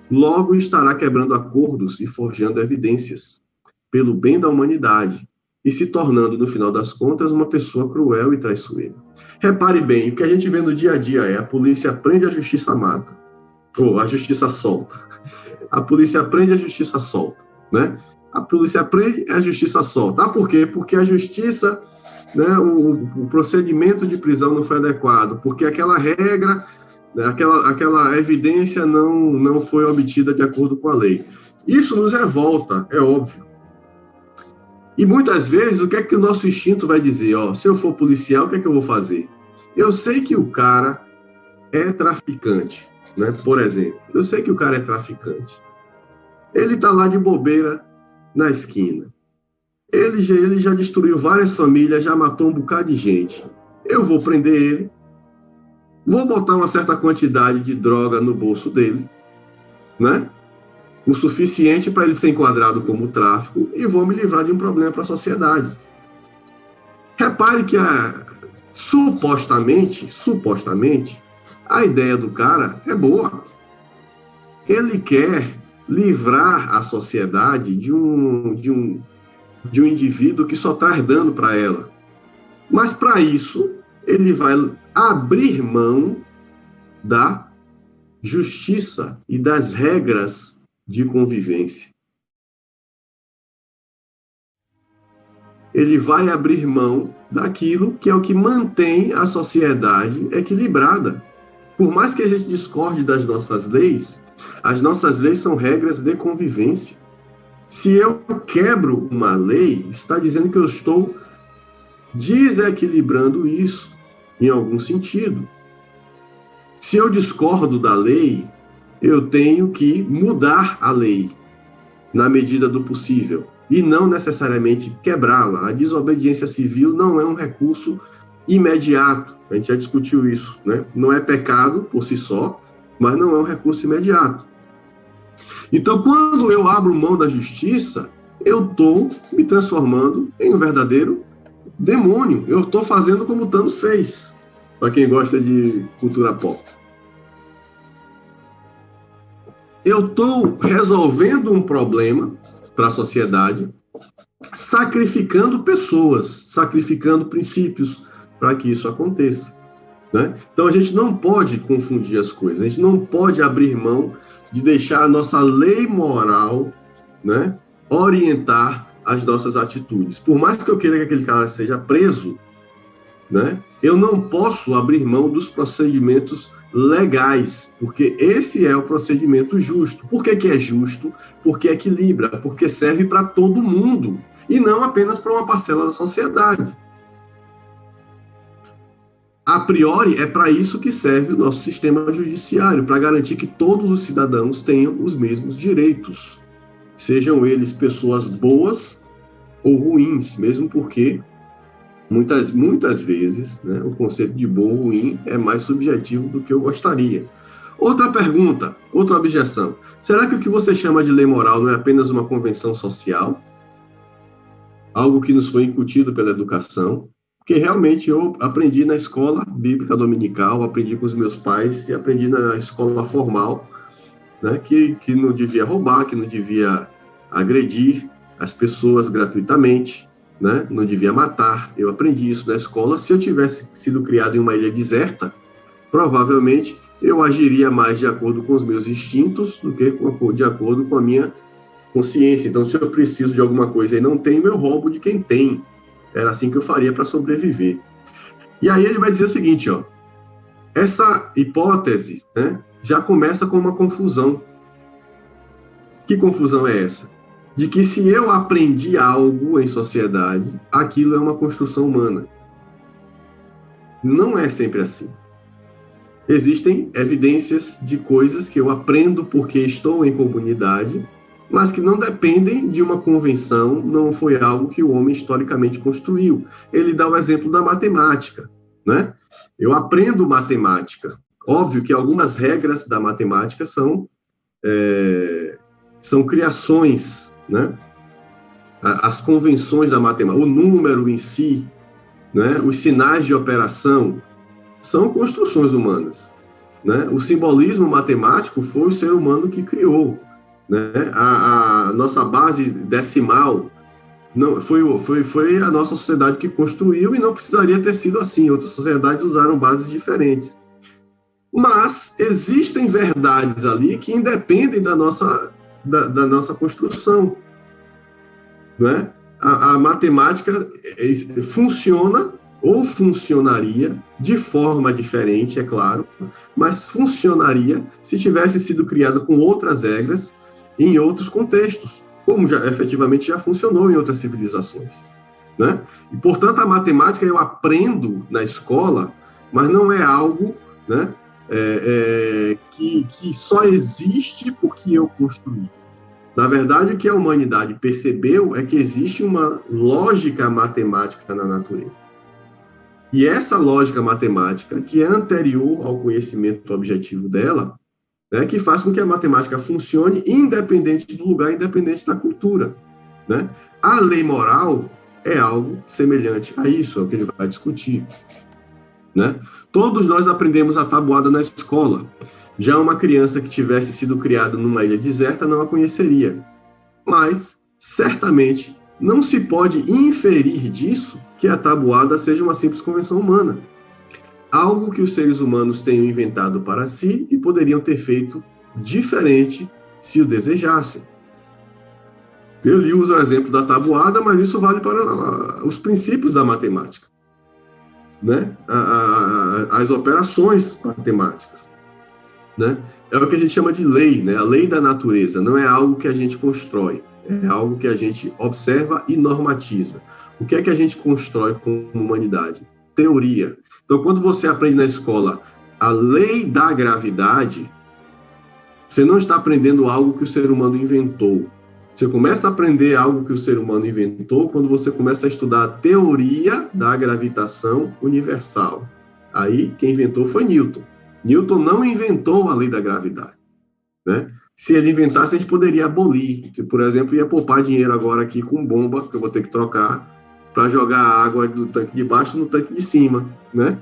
logo estará quebrando acordos e forjando evidências pelo bem da humanidade e se tornando, no final das contas, uma pessoa cruel e traiçoeira. Repare bem, o que a gente vê no dia a dia é a polícia prende, a justiça mata, ou a justiça solta. A polícia prende, a justiça solta, né? A polícia prende, a justiça solta. Ah, por quê? Porque a justiça, né, o procedimento de prisão não foi adequado, porque aquela regra, né, aquela evidência não foi obtida de acordo com a lei. Isso nos revolta, é óbvio. E muitas vezes, o que é que o nosso instinto vai dizer? Ó, se eu for policial, o que é que eu vou fazer? Eu sei que o cara é traficante, né? Por exemplo, eu sei que o cara é traficante. Ele tá lá de bobeira na esquina. Ele já destruiu várias famílias, já matou um bocado de gente. Eu vou prender ele, vou botar uma certa quantidade de droga no bolso dele, né? O suficiente para ele ser enquadrado como tráfico e vou me livrar de um problema para a sociedade. Repare que supostamente, a ideia do cara é boa. Ele quer livrar a sociedade de um indivíduo que só traz dano para ela. Mas para isso, ele vai abrir mão da justiça e das regras de convivência. Ele vai abrir mão daquilo que é o que mantém a sociedade equilibrada. Por mais que a gente discorde das nossas leis, as nossas leis são regras de convivência. Se eu quebro uma lei, está dizendo que eu estou desequilibrando isso em algum sentido. Se eu discordo da lei, eu tenho que mudar a lei na medida do possível e não necessariamente quebrá-la. A desobediência civil não é um recurso imediato. A gente já discutiu isso, né? Não é pecado por si só, mas não é um recurso imediato. Então, quando eu abro mão da justiça, eu estou me transformando em um verdadeiro demônio. Eu estou fazendo como Thanos fez, para quem gosta de cultura pop. Eu estou resolvendo um problema para a sociedade, sacrificando pessoas, sacrificando princípios para que isso aconteça, né? Então a gente não pode confundir as coisas, a gente não pode abrir mão de deixar a nossa lei moral, né, orientar as nossas atitudes. Por mais que eu queira que aquele cara seja preso, né, eu não posso abrir mão dos procedimentos legais, porque esse é o procedimento justo. Por que é justo? Porque equilibra, porque serve para todo mundo, e não apenas para uma parcela da sociedade. A priori, é para isso que serve o nosso sistema judiciário, para garantir que todos os cidadãos tenham os mesmos direitos, sejam eles pessoas boas ou ruins, mesmo porque muitas vezes, né, o conceito de bom ou ruim é mais subjetivo do que eu gostaria. Outra pergunta, outra objeção. Será que o que você chama de lei moral não é apenas uma convenção social? Algo que nos foi incutido pela educação? Porque realmente eu aprendi na escola bíblica dominical, aprendi com os meus pais e aprendi na escola formal, né, que não devia roubar, que não devia agredir as pessoas gratuitamente, né, não devia matar. Eu aprendi isso na escola. Se eu tivesse sido criado em uma ilha deserta, provavelmente eu agiria mais de acordo com os meus instintos do que de acordo com a minha consciência. Então, se eu preciso de alguma coisa e não tenho, eu roubo de quem tem. Era assim que eu faria para sobreviver. E aí ele vai dizer o seguinte, ó, essa hipótese, né, já começa com uma confusão. Que confusão é essa? De que se eu aprendi algo em sociedade, aquilo é uma construção humana. Não é sempre assim. Existem evidências de coisas que eu aprendo porque estou em comunidade, mas que não dependem de uma convenção, não foi algo que o homem historicamente construiu. Ele dá o exemplo da matemática, né? Eu aprendo matemática. Óbvio que algumas regras da matemática são criações, né? As convenções da matemática, o número em si, né? Os sinais de operação, são construções humanas, né? O simbolismo matemático foi o ser humano que criou, né? A nossa base decimal não foi a nossa sociedade que construiu e não precisaria ter sido assim. Outras sociedades usaram bases diferentes. Mas existem verdades ali que independem da nossa da nossa construção, né? A matemática funciona ou funcionaria de forma diferente, é claro, mas funcionaria se tivesse sido criada com outras regras em outros contextos, como efetivamente já funcionou em outras civilizações, né? E, portanto, a matemática eu aprendo na escola, mas não é algo, né, que só existe porque eu construí. Na verdade, o que a humanidade percebeu é que existe uma lógica matemática na natureza. E essa lógica matemática, que é anterior ao conhecimento objetivo dela, né, que faz com que a matemática funcione independente do lugar, independente da cultura, né? A lei moral é algo semelhante a isso, é o que ele vai discutir, né? Todos nós aprendemos a tabuada na escola. Já uma criança que tivesse sido criada numa ilha deserta não a conheceria. Mas, certamente, não se pode inferir disso que a tabuada seja uma simples convenção humana. Algo que os seres humanos tenham inventado para si e poderiam ter feito diferente se o desejassem. Ele usa o exemplo da tabuada, mas isso vale para os princípios da matemática, né? As operações matemáticas, né? É o que a gente chama de lei, né? A lei da natureza. Não é algo que a gente constrói, é algo que a gente observa e normatiza. O que é que a gente constrói como humanidade? Teoria. Então, quando você aprende na escola a lei da gravidade, você não está aprendendo algo que o ser humano inventou. Você começa a aprender algo que o ser humano inventou quando você começa a estudar a teoria da gravitação universal. Aí, quem inventou foi Newton. Newton não inventou a lei da gravidade, né? Se ele inventasse, a gente poderia abolir. Por exemplo, ia poupar dinheiro agora aqui com bomba, que eu vou ter que trocar, para jogar a água do tanque de baixo no tanque de cima, né?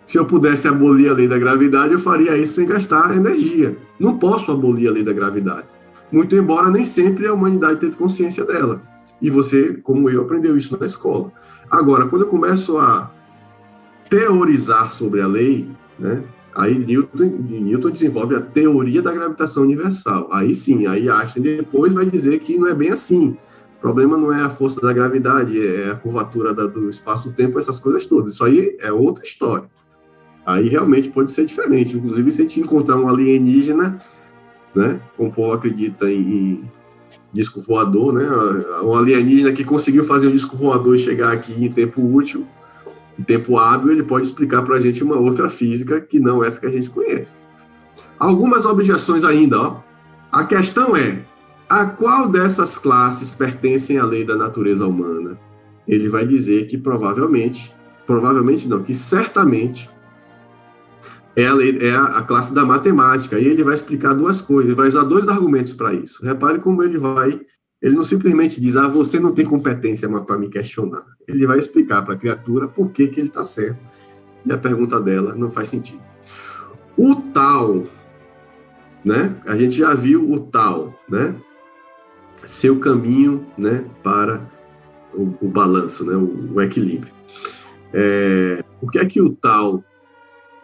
Se eu pudesse abolir a lei da gravidade, eu faria isso sem gastar energia. Não posso abolir a lei da gravidade. Muito embora nem sempre a humanidade teve consciência dela. E você, como eu, aprendeu isso na escola. Agora, quando eu começo a teorizar sobre a lei, né? Aí Newton desenvolve a teoria da gravitação universal. Aí sim, aí Einstein depois vai dizer que não é bem assim. O problema não é a força da gravidade, é a curvatura do espaço-tempo, essas coisas todas. Isso aí é outra história. Aí realmente pode ser diferente. Inclusive, se a gente encontrar um alienígena, né, como o povo acredita em disco voador, né, um alienígena que conseguiu fazer um disco voador e chegar aqui em tempo útil, em tempo hábil, ele pode explicar para a gente uma outra física que não essa que a gente conhece. Algumas objeções ainda, ó. A questão é, a qual dessas classes pertencem à lei da natureza humana? Ele vai dizer que provavelmente não, que certamente é a classe da matemática, e ele vai explicar duas coisas, ele vai usar dois argumentos para isso. Repare como ele não simplesmente diz, você não tem competência para me questionar. Ele vai explicar para a criatura por que ele está certo, e a pergunta dela não faz sentido. O tal, né, a gente já viu o tal, né, seu caminho, né, para o balanço, né, o equilíbrio. O que é que o tal...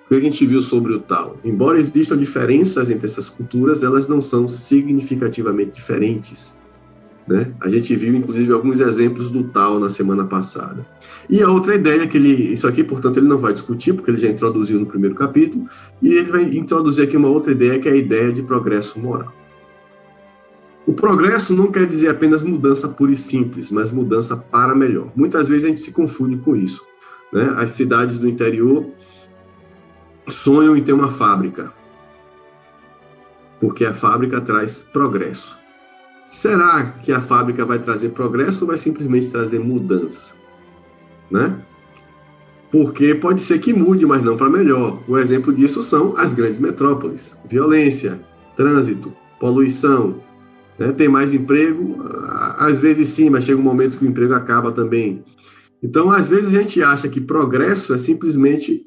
O que a gente viu sobre o tal? Embora existam diferenças entre essas culturas, elas não são significativamente diferentes, né? A gente viu, inclusive, alguns exemplos do tal na semana passada. E a outra ideia que isso aqui, portanto, ele não vai discutir, porque ele já introduziu no primeiro capítulo, e ele vai introduzir aqui uma outra ideia, que é a ideia de progresso moral. O progresso não quer dizer apenas mudança pura e simples, mas mudança para melhor. Muitas vezes a gente se confunde com isso, né? As cidades do interior sonham em ter uma fábrica, porque a fábrica traz progresso. Será que a fábrica vai trazer progresso ou vai simplesmente trazer mudança, né? Porque pode ser que mude, mas não para melhor. O exemplo disso são as grandes metrópoles. Violência, trânsito, poluição, né? Tem mais emprego? Às vezes sim, mas chega um momento que o emprego acaba também. Então, às vezes a gente acha que progresso é simplesmente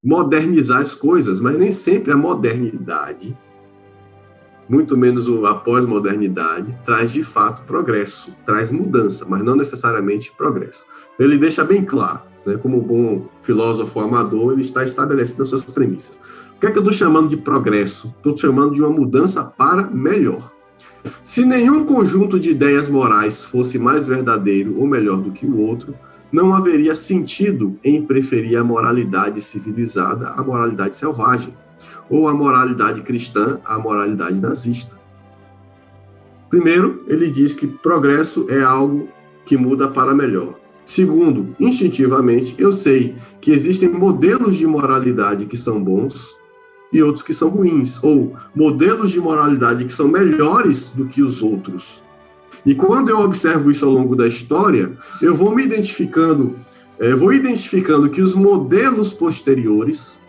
modernizar as coisas, mas nem sempre a modernidade, muito menos a pós-modernidade, traz de fato progresso, traz mudança, mas não necessariamente progresso. Então ele deixa bem claro, né, como um bom filósofo amador, ele está estabelecendo as suas premissas. O que é que eu estou chamando de progresso? Estou chamando de uma mudança para melhor. Se nenhum conjunto de ideias morais fosse mais verdadeiro ou melhor do que o outro, não haveria sentido em preferir a moralidade civilizada à moralidade selvagem, ou a moralidade cristã à moralidade nazista. Primeiro, ele diz que progresso é algo que muda para melhor. Segundo, instintivamente, eu sei que existem modelos de moralidade que são bons e outros que são ruins, ou modelos de moralidade que são melhores do que os outros. E quando eu observo isso ao longo da história, eu vou me identificando, que os modelos posteriores,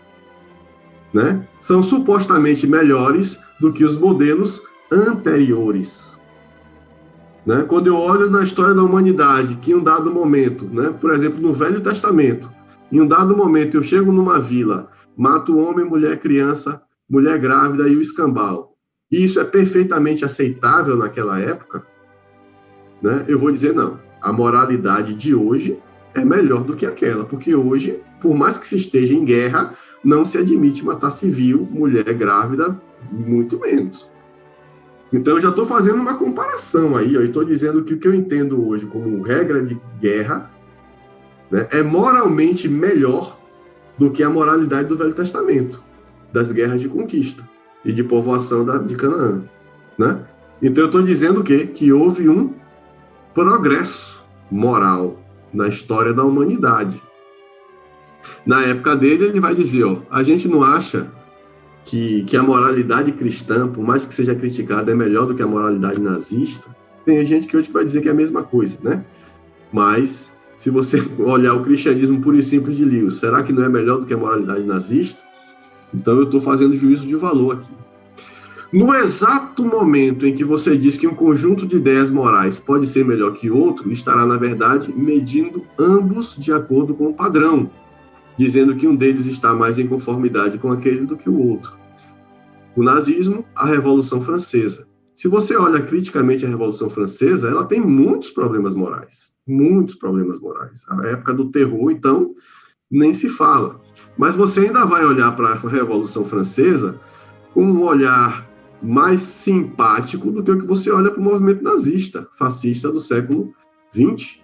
né, são supostamente melhores do que os modelos anteriores. Né? Quando eu olho na história da humanidade, que em um dado momento, né, por exemplo, no Velho Testamento, em um dado momento eu chego numa vila, mato homem, mulher, criança, mulher grávida e o escambau, e isso é perfeitamente aceitável naquela época, né, eu vou dizer não, a moralidade de hoje é melhor do que aquela, porque hoje, por mais que se esteja em guerra, não se admite matar civil, mulher grávida, muito menos. Então, eu já estou fazendo uma comparação aí, eu estou dizendo que o que eu entendo hoje como regra de guerra, né, é moralmente melhor do que a moralidade do Velho Testamento, das guerras de conquista e de povoação de Canaã. Né? Então, eu estou dizendo o quê? Que houve um progresso moral na história da humanidade. Na época dele, ele vai dizer, ó, a gente não acha que a moralidade cristã, por mais que seja criticada, é melhor do que a moralidade nazista. Tem gente que hoje vai dizer que é a mesma coisa, né? Mas, se você olhar o cristianismo puro e simples de Lewis, será que não é melhor do que a moralidade nazista? Então eu estou fazendo juízo de valor aqui. No exato momento em que você diz que um conjunto de ideias morais pode ser melhor que outro, estará, na verdade, medindo ambos de acordo com o padrão, dizendo que um deles está mais em conformidade com aquele do que o outro. O nazismo, a Revolução Francesa. Se você olha criticamente a Revolução Francesa, ela tem muitos problemas morais. Muitos problemas morais. A época do terror, então, nem se fala. Mas você ainda vai olhar para a Revolução Francesa com um olhar mais simpático do que o que você olha para o movimento nazista, fascista do século XX.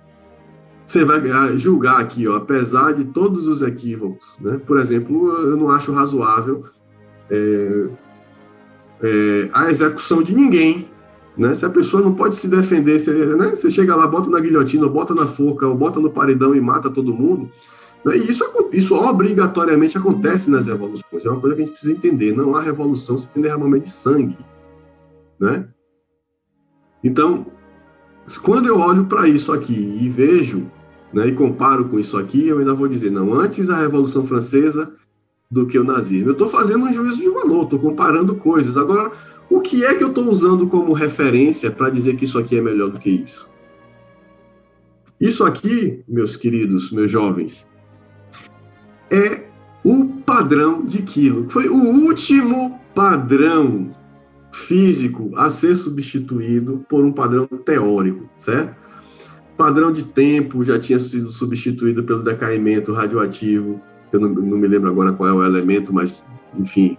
Você vai julgar aqui, ó, apesar de todos os equívocos, né? Por exemplo, eu não acho razoável a execução de ninguém, né? Se a pessoa não pode se defender, né? Você chega lá, bota na guilhotina, ou bota na forca, ou bota no paredão e mata todo mundo, né? E isso obrigatoriamente acontece nas revoluções, é uma coisa que a gente precisa entender, não há revolução sem derramamento de sangue, né? Então, quando eu olho para isso aqui e vejo, né, e comparo com isso aqui, eu ainda vou dizer, não, antes a Revolução Francesa do que o nazismo. Eu estou fazendo um juízo de valor, estou comparando coisas. Agora, o que é que eu estou usando como referência para dizer que isso aqui é melhor do que isso? Isso aqui, meus queridos, meus jovens, é o padrão de Quilo. Foi o último padrão físico a ser substituído por um padrão teórico, certo? O padrão de tempo já tinha sido substituído pelo decaimento radioativo, eu não me lembro agora qual é o elemento, mas, enfim,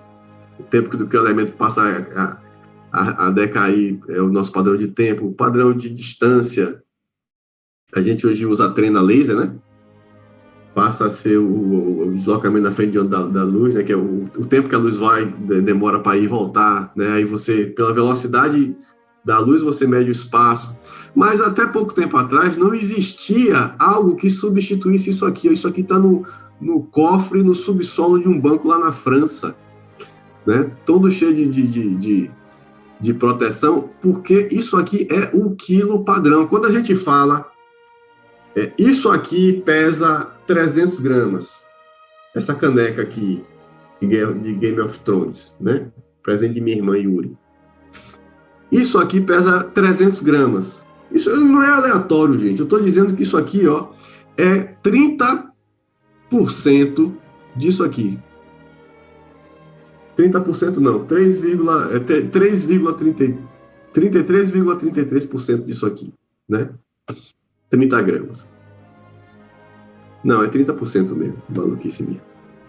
o tempo que o elemento passa a decair é o nosso padrão de tempo. O padrão de distância, a gente hoje usa a trena laser, né? Passa a ser o deslocamento na frente de onda da luz, né? Que é o tempo que a luz demora para ir e voltar, né? Aí você, pela velocidade da luz, você mede o espaço. Mas até pouco tempo atrás não existia algo que substituísse isso aqui. Isso aqui está no cofre, no subsolo de um banco lá na França, né? Todo cheio de proteção, porque isso aqui é o quilo padrão. Quando a gente fala, isso aqui pesa 300 gramas, essa caneca aqui, de Game of Thrones, né? Presente de minha irmã Yuri. Isso aqui pesa 300 gramas. Isso não é aleatório, gente. Eu estou dizendo que isso aqui, ó, é 30% disso aqui. 30% não, 33,33% disso aqui, né? 30 gramas. Não, é 30% mesmo, maluquice minha.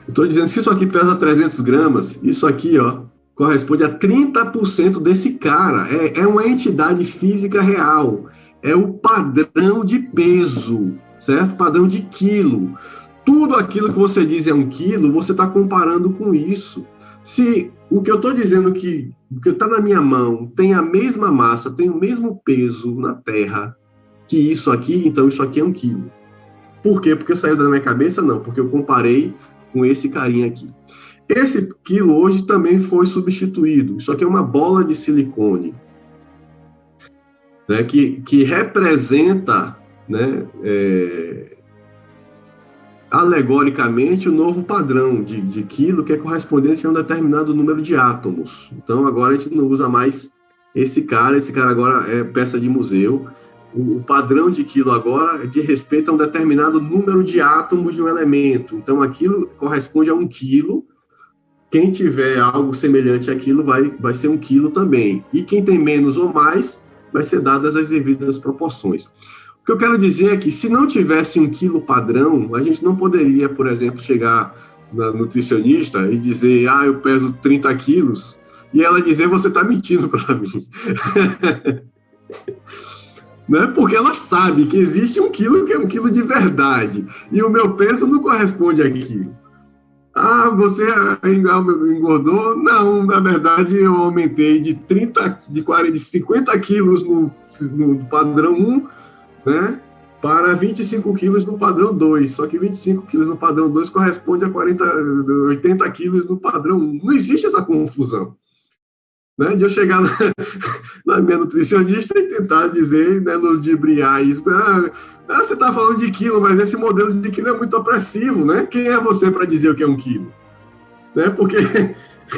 Eu estou dizendo que se isso aqui pesa 300 gramas, isso aqui, ó, corresponde a 30% desse cara. É uma entidade física real. É o padrão de peso, certo? Padrão de quilo. Tudo aquilo que você diz é um quilo, você está comparando com isso. Se o que eu estou dizendo que está na minha mão tem a mesma massa, tem o mesmo peso na Terra que isso aqui, então isso aqui é 1 quilo. Por quê? Porque saiu da minha cabeça? Não, porque eu comparei com esse carinha aqui. Esse quilo hoje também foi substituído. Isso aqui é uma bola de silicone, né, que representa, né, alegoricamente o novo padrão de quilo, que é correspondente a um determinado número de átomos. Então agora a gente não usa mais esse cara agora é peça de museu. O padrão de quilo agora é de respeito a um determinado número de átomos de um elemento. Então aquilo corresponde a 1 quilo. Quem tiver algo semelhante àquilo vai ser 1 quilo também. E quem tem menos ou mais vai ser dadas as devidas proporções. O que eu quero dizer é que, se não tivesse 1 quilo padrão, a gente não poderia, por exemplo, chegar na nutricionista e dizer, eu peso 30 quilos, e ela dizer, você está mentindo para mim. Né? Porque ela sabe que existe 1 quilo que é 1 quilo de verdade, e o meu peso não corresponde àquilo. Você engordou? Não, na verdade eu aumentei de 50 quilos no padrão 1, né, para 25 quilos no padrão 2. Só que 25 quilos no padrão 2 corresponde a 80 quilos no padrão 1. Não existe essa confusão. Né, de eu chegar na minha nutricionista e tentar dizer, né, ludibriar isso. Você está falando de quilo, mas esse modelo de quilo é muito opressivo, né? Quem é você para dizer o que é 1 quilo? Né? Porque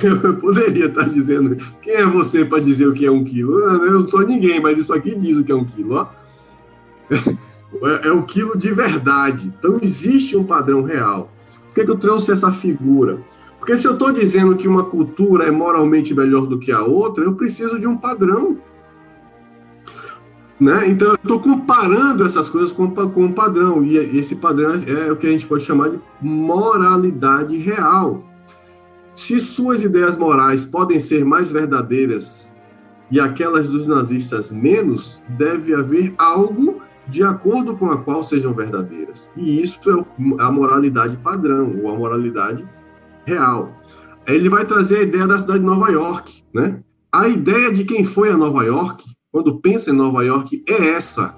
eu poderia estar dizendo, quem é você para dizer o que é 1 quilo? Eu não sou ninguém, mas isso aqui diz o que é 1 quilo. Ó. É 1 quilo de verdade. Então existe um padrão real. Por que eu trouxe essa figura? Porque se eu estou dizendo que uma cultura é moralmente melhor do que a outra, eu preciso de um padrão. Né? Então, eu estou comparando essas coisas com um padrão. E esse padrão é o que a gente pode chamar de moralidade real. Se suas ideias morais podem ser mais verdadeiras e aquelas dos nazistas menos, deve haver algo de acordo com a qual sejam verdadeiras. E isso é a moralidade padrão, ou a moralidade real. Ele vai trazer a ideia da cidade de Nova York, né? A ideia de quem foi a Nova York, quando pensa em Nova York, é essa.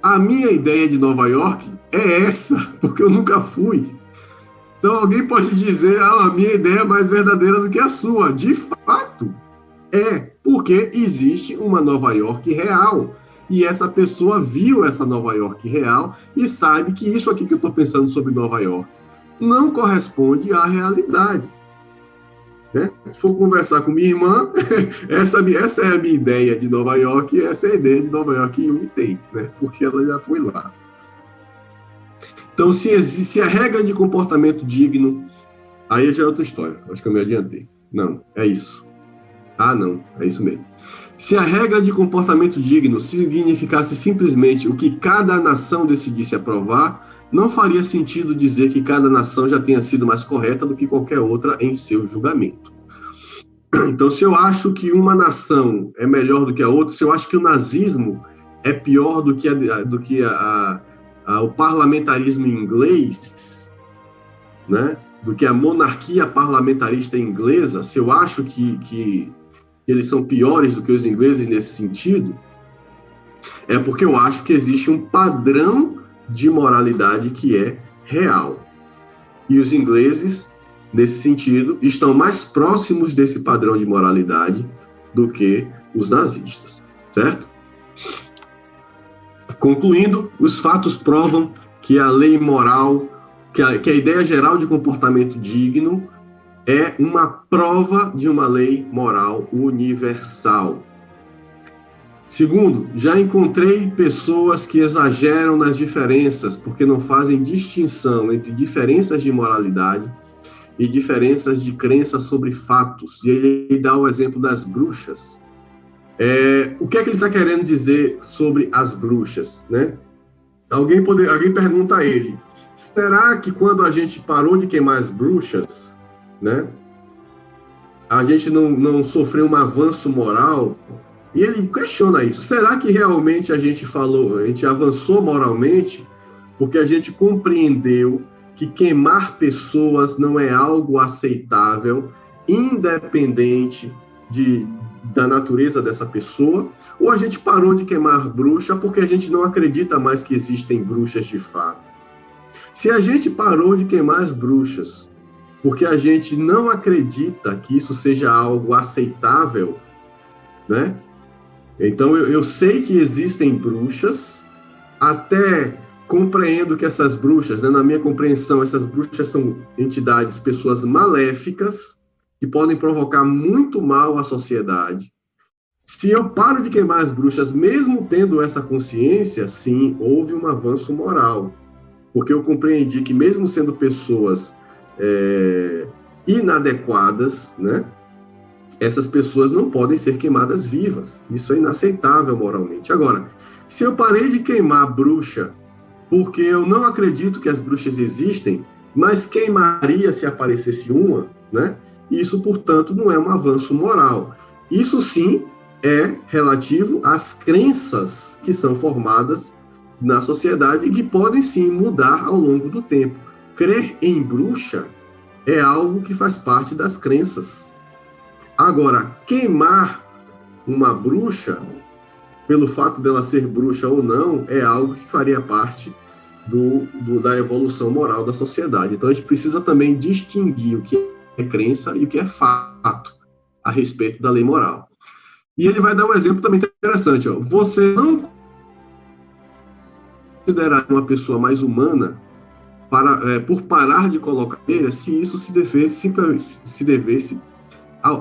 A minha ideia de Nova York é essa, porque eu nunca fui. Então alguém pode dizer, a minha ideia é mais verdadeira do que a sua. De fato, porque existe uma Nova York real. E essa pessoa viu essa Nova York real e sabe que isso aqui que eu estou pensando sobre Nova York não corresponde à realidade. Né? Se for conversar com minha irmã, essa é a minha ideia de Nova York, e essa é a ideia de Nova York que eu tenho, né? Porque ela já foi lá. Então, se a regra de comportamento digno, aí já é outra história, acho que eu me adiantei. Não, é isso. Não, é isso mesmo. Se a regra de comportamento digno significasse simplesmente o que cada nação decidisse aprovar, não faria sentido dizer que cada nação já tenha sido mais correta do que qualquer outra em seu julgamento. Então, se eu acho que uma nação é melhor do que a outra, se eu acho que o nazismo é pior do que o parlamentarismo inglês, né, do que a monarquia parlamentarista inglesa, se eu acho que eles são piores do que os ingleses nesse sentido, é porque eu acho que existe um padrão de moralidade que é real. E os ingleses, nesse sentido, estão mais próximos desse padrão de moralidade do que os nazistas, certo? Concluindo, os fatos provam que a lei moral, que a ideia geral de comportamento digno é uma prova de uma lei moral universal. Segundo, já encontrei pessoas que exageram nas diferenças porque não fazem distinção entre diferenças de moralidade e diferenças de crença sobre fatos. E ele dá o exemplo das bruxas. O que é que ele está querendo dizer sobre as bruxas, né? Alguém pergunta a ele, será que quando a gente parou de queimar as bruxas, né, a gente não sofreu um avanço moral? E ele questiona isso. Será que realmente a gente avançou moralmente porque a gente compreendeu que queimar pessoas não é algo aceitável, independente da natureza dessa pessoa? Ou a gente parou de queimar bruxa porque a gente não acredita mais que existem bruxas de fato? Se a gente parou de queimar as bruxas porque a gente não acredita que isso seja algo aceitável, né? Então eu sei que existem bruxas, até compreendo que essas bruxas, né, na minha compreensão, essas bruxas são entidades, pessoas maléficas, que podem provocar muito mal à sociedade. Se eu paro de queimar as bruxas, mesmo tendo essa consciência, sim, houve um avanço moral. Porque eu compreendi que mesmo sendo pessoas inadequadas, né, essas pessoas não podem ser queimadas vivas. Isso é inaceitável moralmente. Agora, se eu parei de queimar bruxa porque eu não acredito que as bruxas existem, mas queimaria se aparecesse uma, né? Isso, portanto, não é um avanço moral. Isso, sim, é relativo às crenças que são formadas na sociedade e que podem, sim, mudar ao longo do tempo. Crer em bruxa é algo que faz parte das crenças. Agora, queimar uma bruxa, pelo fato dela ser bruxa ou não, é algo que faria parte da evolução moral da sociedade. Então, a gente precisa também distinguir o que é crença e o que é fato a respeito da lei moral. E ele vai dar um exemplo também interessante. Ó. Você não considerar uma pessoa mais humana por parar de colocar se isso se devesse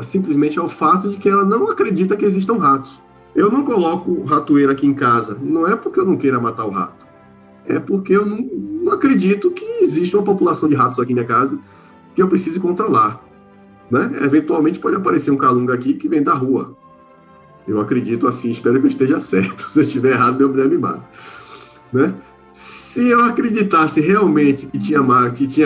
simplesmente ao fato de que ela não acredita que existam ratos. Eu não coloco ratoeira aqui em casa, não é porque eu não queira matar o rato, é porque eu não acredito que existe uma população de ratos aqui na minha casa que eu precise controlar. Né? Eventualmente pode aparecer um calunga aqui que vem da rua. Eu acredito assim, espero que eu esteja certo. Se eu estiver errado, meu mulher me mata. Né? Se eu acreditasse realmente que tinha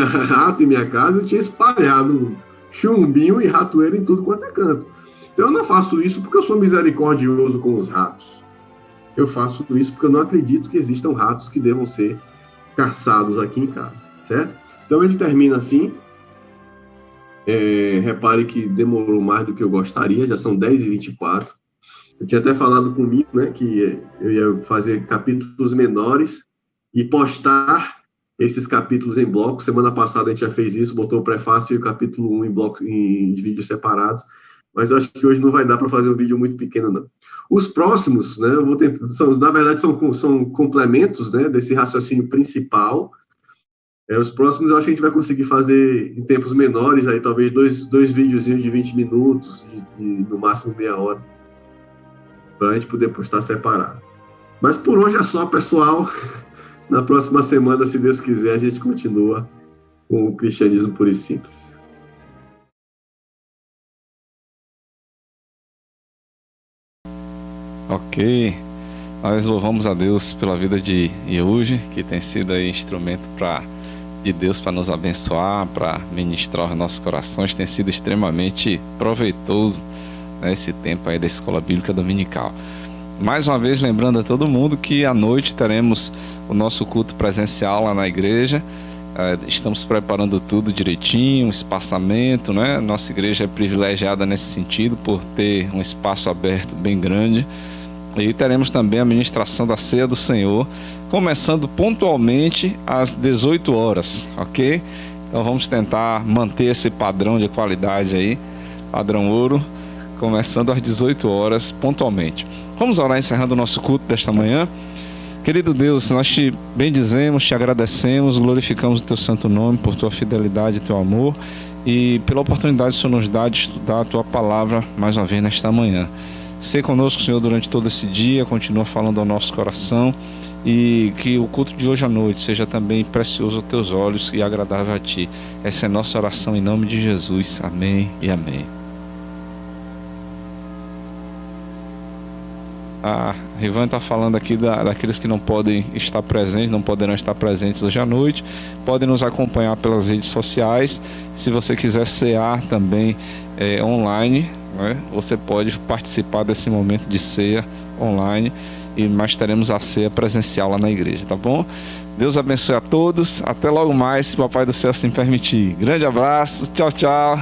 rato em minha casa, eu tinha espalhado chumbinho e ratoeira em tudo quanto é canto. Então eu não faço isso porque eu sou misericordioso com os ratos. Eu faço isso porque eu não acredito que existam ratos que devam ser caçados aqui em casa, certo? Então ele termina assim. Repare que demorou mais do que eu gostaria, já são 10h24. Eu tinha até falado comigo, né, que eu ia fazer capítulos menores e postar esses capítulos em blocos. Semana passada a gente já fez isso, botou o prefácio e o capítulo 1 em blocos, em vídeos separados. Mas eu acho que hoje não vai dar para fazer um vídeo muito pequeno, não. Os próximos, né, eu vou tentar, na verdade, são complementos, né, desse raciocínio principal. Os próximos eu acho que a gente vai conseguir fazer em tempos menores, aí talvez dois videozinhos de 20 minutos, no máximo meia hora, para a gente poder postar separado. Mas por hoje é só, pessoal. Na próxima semana, se Deus quiser, a gente continua com o cristianismo puro e simples. Ok, nós louvamos a Deus pela vida de Yeuge, que tem sido aí instrumento de Deus para nos abençoar, para ministrar os nossos corações. Tem sido extremamente proveitoso, né, esse tempo aí da Escola Bíblica Dominical. Mais uma vez, lembrando a todo mundo que à noite teremos o nosso culto presencial lá na igreja. Estamos preparando tudo direitinho, um espaçamento, né? Nossa igreja é privilegiada nesse sentido, por ter um espaço aberto bem grande. E teremos também a ministração da Ceia do Senhor, começando pontualmente às 18 horas, ok? Então vamos tentar manter esse padrão de qualidade aí, padrão ouro, começando às 18 horas pontualmente. Vamos orar encerrando o nosso culto desta manhã. Querido Deus, nós te bendizemos, te agradecemos, glorificamos o teu santo nome por tua fidelidade e teu amor e pela oportunidade que o Senhor nos dá de estudar a tua palavra mais uma vez nesta manhã. Seja conosco, Senhor, durante todo esse dia, continua falando ao nosso coração e que o culto de hoje à noite seja também precioso aos teus olhos e agradável a ti. Essa é a nossa oração em nome de Jesus. Amém e amém. A Rivan está falando aqui daqueles que não podem estar presentes, não poderão estar presentes hoje à noite. Podem nos acompanhar pelas redes sociais. Se você quiser cear também online, né, você pode participar desse momento de ceia online, mas teremos a ceia presencial lá na igreja, tá bom? Deus abençoe a todos. Até logo mais, se o Papai do Céu assim permitir. Grande abraço. Tchau, tchau.